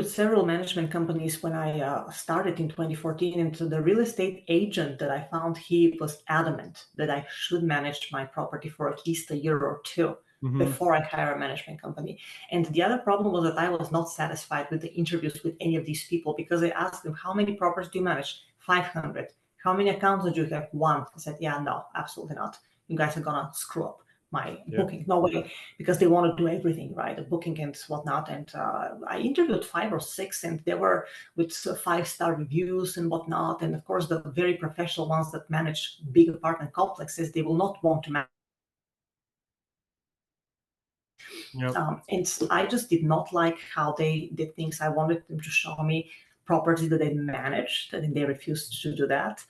several management companies when I started in 2014, and the real estate agent that I found, he was adamant that I should manage my property for at least a year or two before I hire a management company. And the other problem was that I was not satisfied with the interviews with any of these people, because I asked them, how many properties do you manage? 500. How many accounts do you have? One. I said, yeah, no, absolutely not. You guys are gonna screw up my booking. No way, because they want to do everything, right? The booking and whatnot. And I interviewed 5 or 6, and they were with 5-star reviews and whatnot. And of course, the very professional ones that manage big apartment complexes, they will not want to manage. And I just did not like how they did things. I wanted them to show me properties that they managed, and they refused to do that.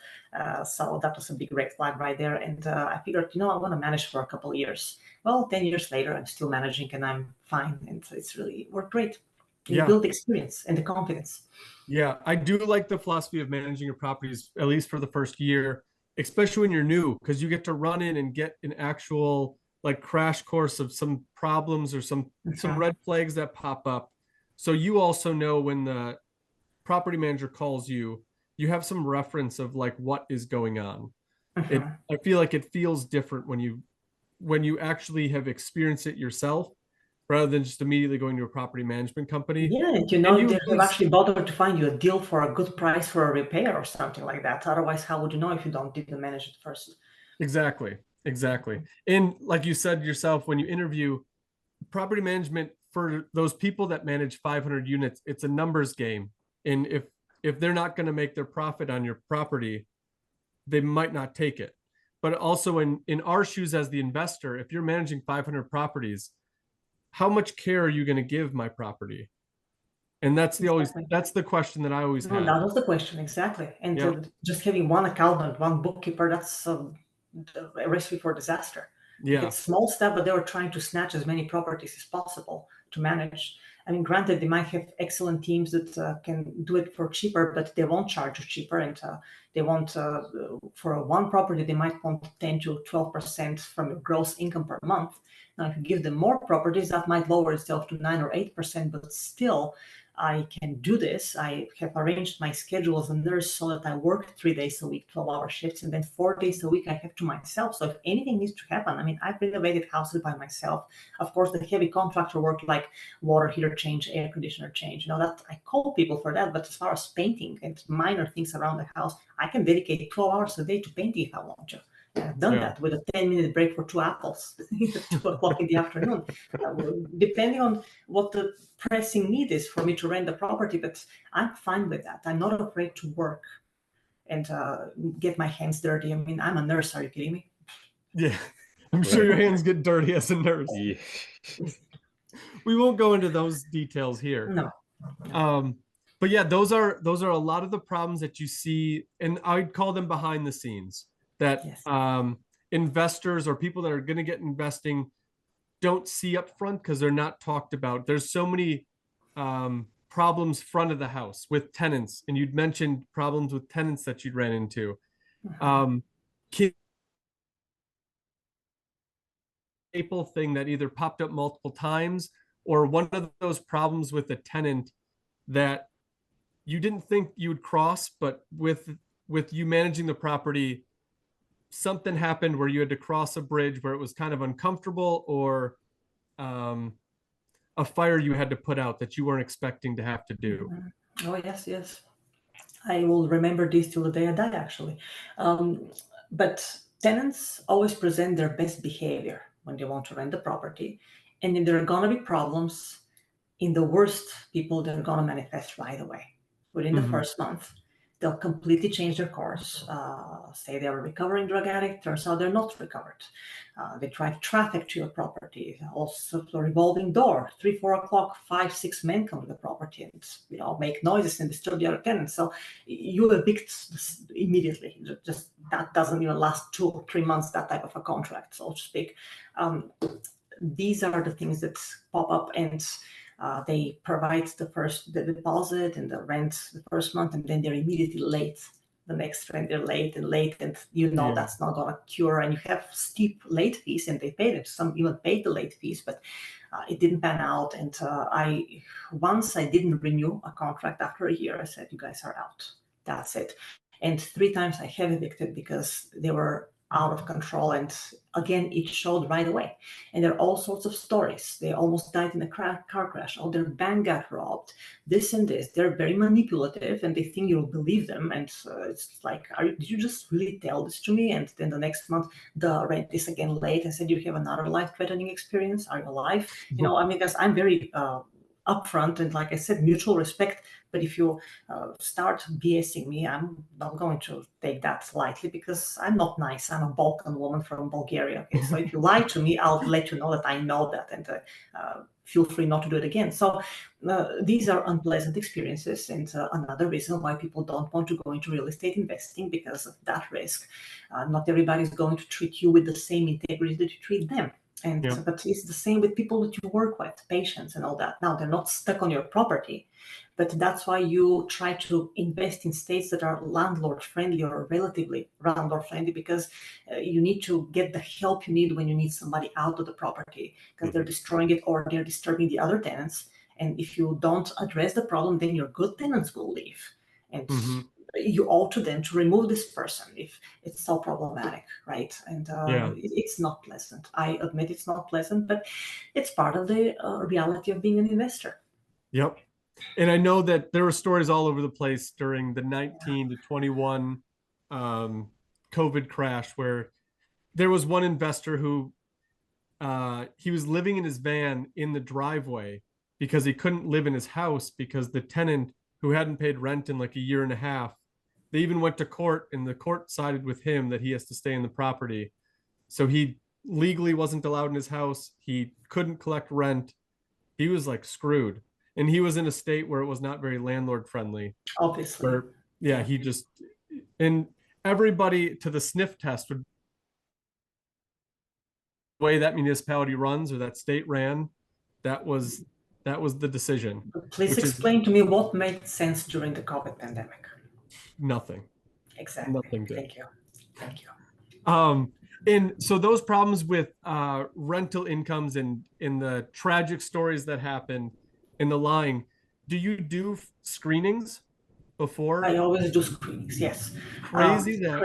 So that was a big red flag right there. And I figured, I want to manage for a couple of years. Well, 10 years later, I'm still managing and I'm fine. And it's really worked great. You build the experience and the confidence. Yeah, I do like the philosophy of managing your properties, at least for the first year, especially when you're new, because you get to run in and get an actual like crash course of some problems or some red flags that pop up. So you also know when the property manager calls you, you have some reference of like what is going on. I feel like it feels different when you actually have experienced it yourself, rather than just immediately going to a property management company. Yeah, and if they have actually bothered to find you a deal for a good price for a repair or something like that. Otherwise, how would you know if you didn't manage it first? Exactly. And like you said yourself, when you interview, property management, for those people that manage 500 units, it's a numbers game. And if they're not going to make their profit on your property, they might not take it. But also in our shoes as the investor, if you're managing 500 properties, how much care are you going to give my property? And that's the question that I always have. That was the question, exactly. And just having one accountant, one bookkeeper, that's a recipe for disaster. It's small step, but they were trying to snatch as many properties as possible to manage. I mean, granted, they might have excellent teams that can do it for cheaper, but they won't charge you cheaper. And they want, for one property, they might want 10 to 12% from your gross income per month. Now, if you give them more properties, that might lower itself to 9 or 8%, but still, I can do this. I have arranged my schedule as a nurse so that I work 3 days a week, 12-hour shifts, and then 4 days a week I have to myself. So if anything needs to happen, I mean, I've renovated houses by myself. Of course, the heavy contractor work like water heater change, air conditioner change, that I call people for that. But as far as painting and minor things around the house, I can dedicate 12 hours a day to painting if I want to. I've done that with a 10-minute break for 2 apples at 2 o'clock in the afternoon, depending on what the pressing need is for me to rent the property. But I'm fine with that. I'm not afraid to work and get my hands dirty. I mean, I'm a nurse. Are you kidding me? Yeah, I'm sure your hands get dirty as a nurse. Yeah. We won't go into those details here. No. But yeah, those are a lot of the problems that you see, and I'd call them behind the scenes, that investors or people that are going to get investing don't see up front because they're not talked about. There's so many problems front of the house with tenants, and you'd mentioned problems with tenants that you'd ran into. Can staple thing that either popped up multiple times, or one of those problems with a tenant that you didn't think you would cross, but with you managing the property, something happened where you had to cross a bridge where it was kind of uncomfortable, or a fire you had to put out that you weren't expecting to have to do? Oh, yes, yes. I will remember this till the day I die, actually. But tenants always present their best behavior when they want to rent the property. And if there are going to be problems, in the worst, people, they're going to manifest right away. Within the first month, they'll completely change their course. Say they're a recovering drug addict, turns out they're not recovered. They drive traffic to your property. Also, a revolving door, 3, 4 o'clock, 5, 6 men come to the property and make noises and disturb the other tenants. So you evict immediately. Just that doesn't even last 2 or 3 months. That type of a contract, so to speak. These are the things that pop up, and they provide the deposit and the rent the first month, and then they're immediately late the next rent. They're late, and that's not going to cure, and you have steep late fees, and they paid it. Some even paid the late fees, but it didn't pan out. And once I didn't renew a contract after a year. I said, you guys are out. That's it. And 3 times I have evicted because they were out of control. And again, it showed right away. And there are all sorts of stories. They almost died in a car crash. Oh, their bank got robbed. This and this. They're very manipulative, and they think you'll believe them. And it's like, did you just really tell this to me? And then the next month, the rent is again late. I said, you have another life-threatening experience. Are you alive? Because I'm very upfront, and like I said, mutual respect. But if you start BSing me, I'm not going to take that lightly, because I'm not nice. I'm a Balkan woman from Bulgaria. Okay, so if you lie to me, I'll let you know that I know that, and feel free not to do it again. So these are unpleasant experiences, and another reason why people don't want to go into real estate investing, because of that risk. Not everybody is going to treat you with the same integrity that you treat them. But it's the same with people that you work with, patients and all that. Now, they're not stuck on your property, but that's why you try to invest in states that are landlord friendly or relatively landlord friendly, because you need to get the help you need when you need somebody out of the property, because they're destroying it or they're disturbing the other tenants. And if you don't address the problem, then your good tenants will leave. And you owe to them to remove this person if it's so problematic, right? And it's not pleasant. I admit it's not pleasant, but it's part of the reality of being an investor. Yep. And I know that there were stories all over the place during the 19 to 21 COVID crash, where there was one investor who he was living in his van in the driveway because he couldn't live in his house because the tenant, who hadn't paid rent in like a year and a half, they even went to court, and the court sided with him that he has to stay in the property. So he legally wasn't allowed in his house. He couldn't collect rent. He was like screwed. And he was in a state where it was not very landlord friendly. Obviously. He just, and everybody to the sniff test would, the way that municipality runs or that state ran, that was the decision. Please explain to me what made sense during the COVID pandemic. Nothing. Exactly. Nothing did. Thank you. And so those problems with rental incomes and in the tragic stories that happened in the lying, do you do screenings before? I always do screenings, yes. Crazy that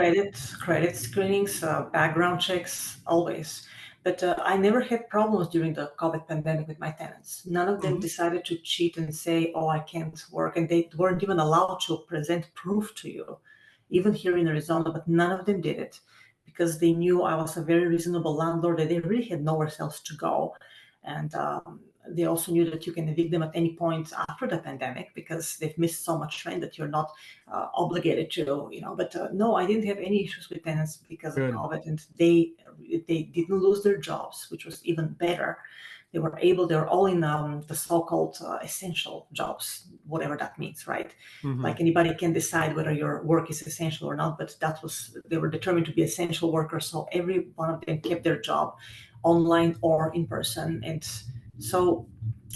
credit screenings, background checks, always. But I never had problems during the COVID pandemic with my tenants. None of them decided to cheat and say, oh, I can't work. And they weren't even allowed to present proof to you, even here in Arizona, but none of them did it because they knew I was a very reasonable landlord, that they really had nowhere else to go. And they also knew that you can evict them at any point after the pandemic because they've missed so much rent that you're not obligated to, But no, I didn't have any issues with tenants because of COVID, and they didn't lose their jobs, which was even better. They're all in the so-called essential jobs, whatever that means, right? Like anybody can decide whether your work is essential or not, but they were determined to be essential workers. So every one of them kept their job online or in person. And so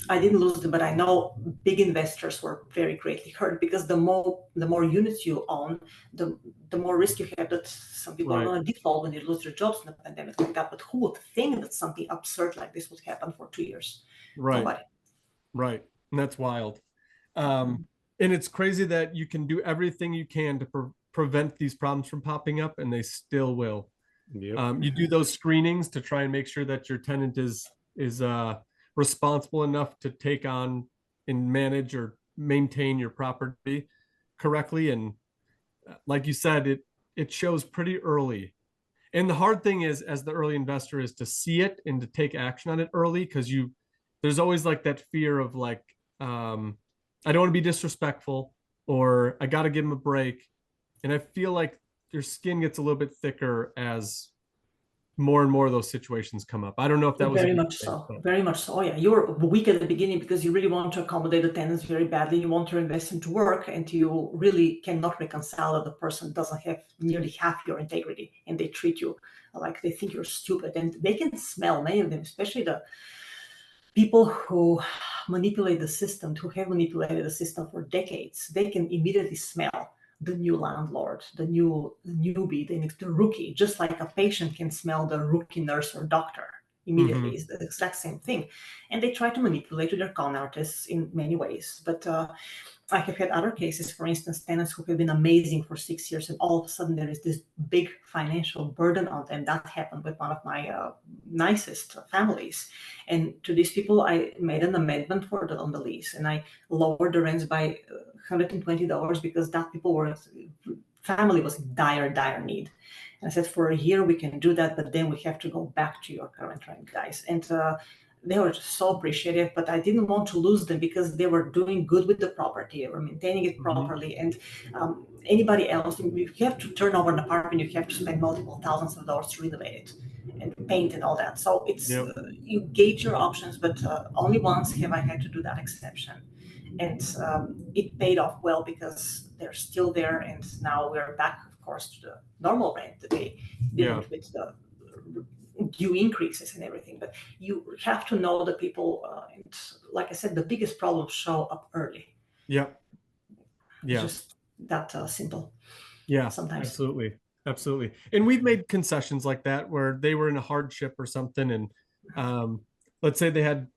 I didn't lose them, but I know big investors were very greatly hurt, because the more units you own, the more risk you have that some people are Right. going to default when you lose their jobs in a pandemic like that. But who would think that something absurd like this would happen for 2 years? Right. Nobody. Right. And that's wild. And it's crazy that you can do everything you can to prevent these problems from popping up, and they still will. Yep. You do those screenings to try and make sure that your tenant is responsible enough to take on and manage or maintain your property correctly. And like you said, it shows pretty early. And the hard thing is, as the early investor, is to see it and to take action on it early, because there's always like that fear of like, I don't want to be disrespectful, or I got to give them a break. And I feel like your skin gets a little bit thicker as more and more of those situations come up. I don't know if that was Very much so. Very much so. Oh, yeah. You were weak at the beginning because you really want to accommodate the tenants very badly. You want to invest into work, and you really cannot reconcile that the person doesn't have nearly half your integrity, and they treat you like they think you're stupid. And they can smell, many of them, especially the people who manipulate the system, who have manipulated the system for decades. They can immediately smell the new landlord, the newbie, the rookie, just like a patient can smell the rookie nurse or doctor immediately. It's the exact same thing. And they try to manipulate with their con artists in many ways. But I have had other cases, for instance, tenants who have been amazing for 6 years, and all of a sudden there is this big financial burden on them. That happened with one of my nicest families. And to these people, I made an amendment on the lease, and I lowered the rents by $120 because that family was in dire need. And I said, for a year we can do that, but then we have to go back to your current rent, guys. And they were just so appreciative, but I didn't want to lose them because they were doing good with the property, they were maintaining it properly. And anybody else, if you have to turn over an apartment, you have to spend multiple thousands of dollars to renovate it and paint and all that. So it's you gauge your options, but only once have I had to do that exception. And it paid off well because they're still there, and now we're back, of course, to the normal rent that they didn't with the due increases and everything. But you have to know the people, and like I said, the biggest problems show up early. Yeah. Just that simple. Yeah, sometimes. Absolutely. And we've made concessions like that where they were in a hardship or something, and let's say they had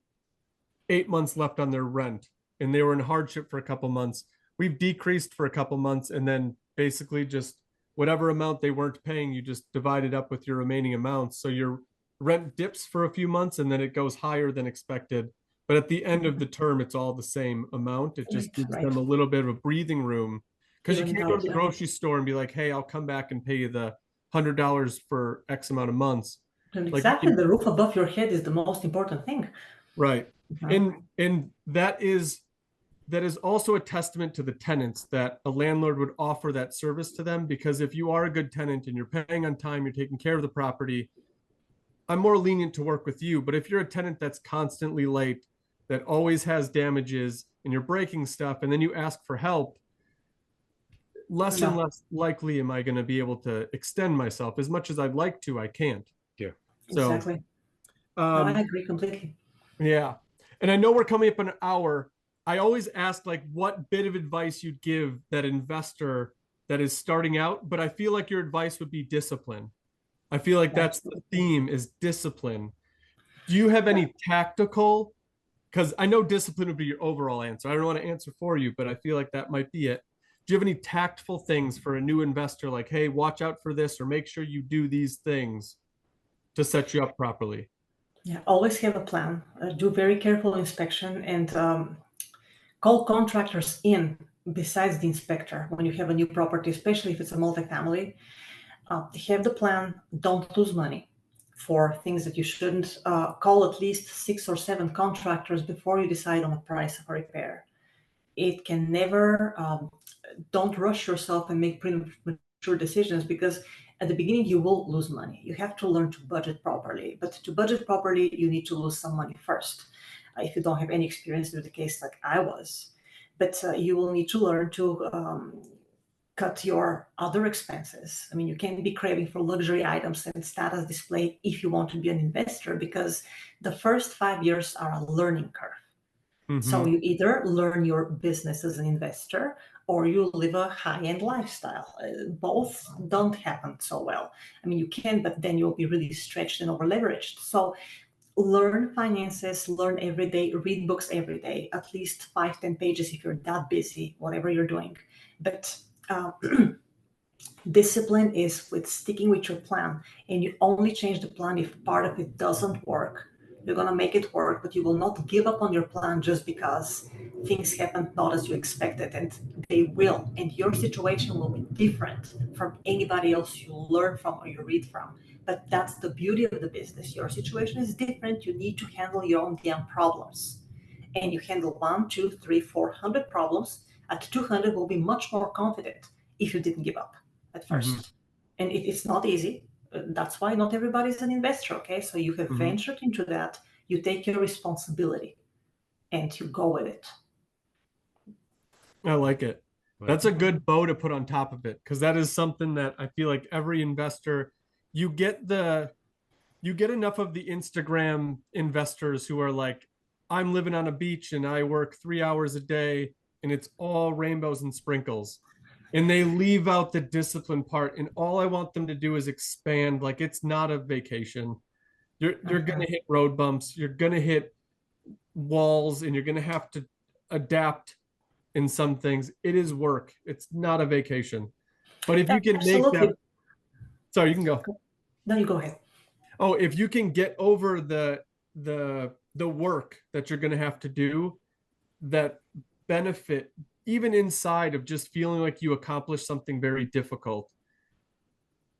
8 months left on their rent and they were in hardship for a couple months. We've decreased for a couple months, and then basically just whatever amount they weren't paying, you just divide it up with your remaining amounts. So your rent dips for a few months and then it goes higher than expected. But at the end of the term, it's all the same amount. It just gives them a little bit of a breathing room, because you can't go to the grocery store and be like, hey, I'll come back and pay you the $100 for X amount of months. Exactly. The roof above your head is the most important thing. Right. And that is also a testament to the tenants, that a landlord would offer that service to them, because if you are a good tenant and you're paying on time, you're taking care of the property, I'm more lenient to work with you. But if you're a tenant that's constantly late, that always has damages, and you're breaking stuff, and then you ask for help, less and less likely am I going to be able to extend myself. As much as I'd like to, I can't. Yeah. So, exactly. I agree completely. Yeah. And I know we're coming up an hour. I always ask like what bit of advice you'd give that investor that is starting out, but I feel like your advice would be discipline. I feel like that's the theme, is discipline. Do you have any tactical, because I know discipline would be your overall answer. I don't want to answer for you, but I feel like that might be it. Do you have any tactful things for a new investor? Like, hey, watch out for this, or make sure you do these things to set you up properly? Yeah, always have a plan. Do very careful inspection, and call contractors in besides the inspector when you have a new property, especially if it's a multifamily. Have the plan. Don't lose money for things that you shouldn't. Call at least 6 or 7 contractors before you decide on the price of a repair. It can never, don't rush yourself and make premature decisions, because at the beginning you will lose money. You have to learn to budget properly, but to budget properly, you need to lose some money first. If you don't have any experience with the case like I was, but you will need to learn to cut your other expenses. I mean, you can't be craving for luxury items and status display if you want to be an investor, because the first 5 years are a learning curve. So Mhm. you either learn your business as an investor or you live a high-end lifestyle. Both don't happen so well. I mean, you can, but then you'll be really stretched and over-leveraged. So learn finances, learn every day, read books every day, at least 5-10 pages if you're that busy, whatever you're doing. But discipline is with sticking with your plan, and you only change the plan if part of it doesn't work. You're going to make it work, but you will not give up on your plan just because things happen not as you expected, and they will. And your situation will be different from anybody else you learn from or you read from. But that's the beauty of the business. Your situation is different. You need to handle your own damn problems. And you handle 1, 2, 3, 400 problems. At 200, will be much more confident if you didn't give up at Mhm. first. And it's not easy. That's why not everybody is an investor, okay? So you have Mhm. ventured into that, you take your responsibility and you go with it. I like it. Right. That's a good bow to put on top of it, because that is something that I feel like every investor, you get enough of the Instagram investors who are like, I'm living on a beach and I work 3 hours a day and it's all rainbows and sprinkles. And they leave out the discipline part. And all I want them to do is expand. Like, it's not a vacation. You're gonna hit road bumps, you're gonna hit walls, and you're gonna have to adapt in some things. It is work. It's not a vacation. But if you can make that, Absolutely. sorry, you can go. No, you go ahead. Oh, if you can get over the work that you're going to have to do, that benefit even inside of just feeling like you accomplished something very difficult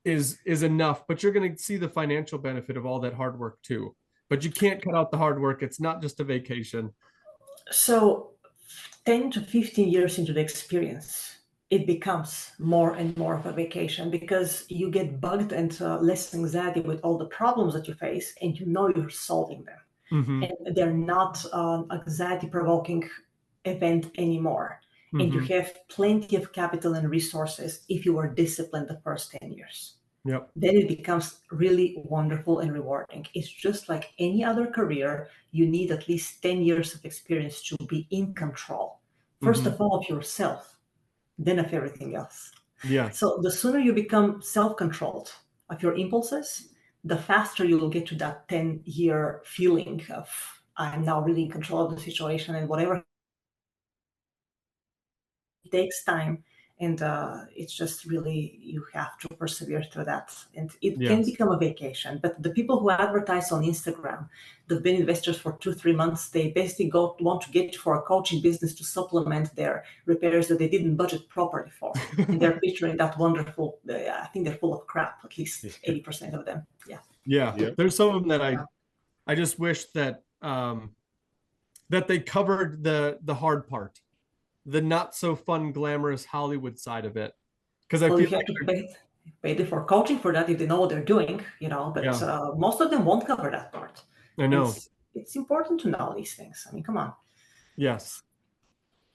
is enough. But you're going to see the financial benefit of all that hard work too. But you can't cut out the hard work. It's not just a vacation. So 10 to 15 years into the experience, it becomes more and more of a vacation because you get bugged and less anxiety with all the problems that you face, and you know you're solving them. Mm-hmm. And they're not an anxiety provoking event anymore. And you Mm-hmm. have plenty of capital and resources if you were disciplined the first 10 years. Yep. Then it becomes really wonderful and rewarding. It's just like any other career, you need at least 10 years of experience to be in control. First Mm-hmm. of all, of yourself, then of everything else. Yes. So the sooner you become self-controlled of your impulses, the faster you will get to that 10-year feeling of I'm now really in control of the situation, and whatever it takes time. And it's just really, you have to persevere through that. And it can Yes. become a vacation. But the people who advertise on Instagram, they've been investors for 2-3 months, they basically want to get for a coaching business to supplement their repairs that they didn't budget properly for. And they're picturing that wonderful, I think they're full of crap, at least 80% of them. Yeah. Yeah. Yep. There's some of them that Yeah. I just wish that that they covered the hard part, the not so fun, glamorous Hollywood side of it. Because I Well, you feel have to pay them for coaching for that if they know what they're doing, but yeah, most of them won't cover that part. I And know. it's important to know these things. I mean, come on. Yes,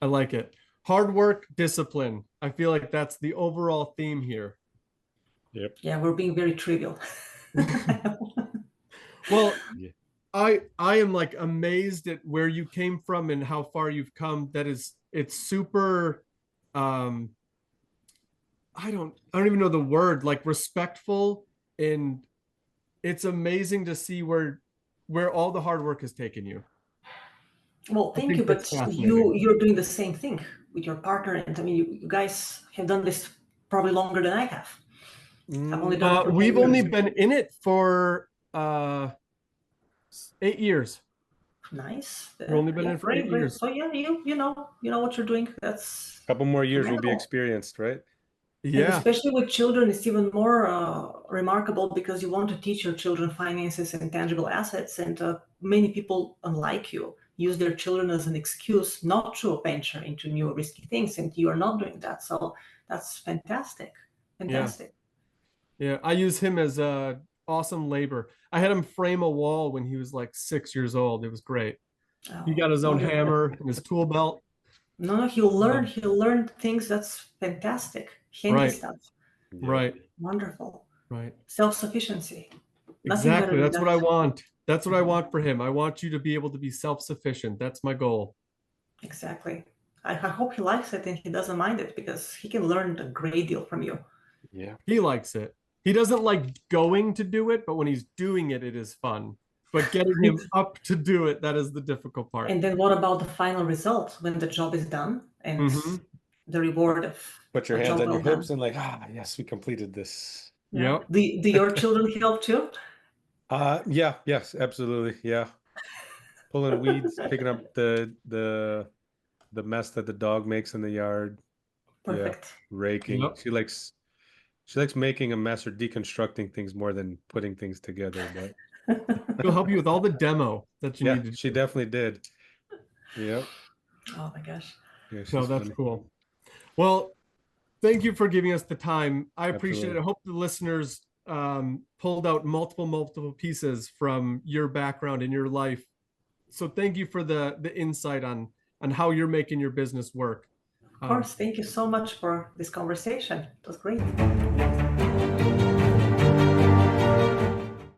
I like it. Hard work, discipline. I feel like that's the overall theme here. Yep. Yeah, we're being very trivial. Well, Yeah. I am like amazed at where you came from and how far you've come. It's super I don't even know the word, like respectful, and it's amazing to see where all the hard work has taken you. Well, I thank you, think that's but fascinating. you're doing the same thing with your partner, and I mean, you guys have done this probably longer than I have. I've only done it for 10 We've only years. been in it for 8 years. Nice. We've only been in Yeah, it for eight great, great. years. So yeah, you know what you're doing. That's Couple more years will be commendable. experienced, right? And Yeah, especially with children, it's even more remarkable because you want to teach your children finances and tangible assets. And many people, unlike you, use their children as an excuse not to venture into new risky things. And you are not doing that. So that's fantastic. yeah, Fantastic. yeah. I use him as awesome labor. I had him frame a wall when he was like 6 years old. It was great. He Oh, got his own wonderful. hammer and his tool belt. No, no, he'll learn. Um, He'll learn things. That's fantastic. Handy right, stuff. Yep. right, Wonderful. right. Self-sufficiency. Nothing better Exactly. than That's what I that. want. That's what I want for him. I want you to be able to be self-sufficient. That's my goal. Exactly. I hope he likes it and he doesn't mind it, because he can learn a great deal from you. Yeah. He likes it. He doesn't like going to do it, but when he's doing it, it is fun. But getting him up to do it, that is the difficult part. And then what about the final result when the job is done and the reward of Put your a hands job on your well done? hips and like, yes, we completed this. Yeah. Yep. Do your children help too? Yeah, yes, absolutely. Yeah. Pulling weeds, picking up the mess that the dog makes in the yard. Perfect. Yeah. Raking. Yep. She likes making a mess or deconstructing things more than putting things together, but She'll help you with all the demo that you yeah, need to she do. definitely did. Yep. Oh my gosh. Yeah, No, she's that's funny. cool. Well, thank you for giving us the time. I appreciate it. Absolutely. I hope the listeners pulled out multiple pieces from your background in your life. So thank you for the insight on how you're making your business work. Of course. Thank you so much for this conversation. It was great.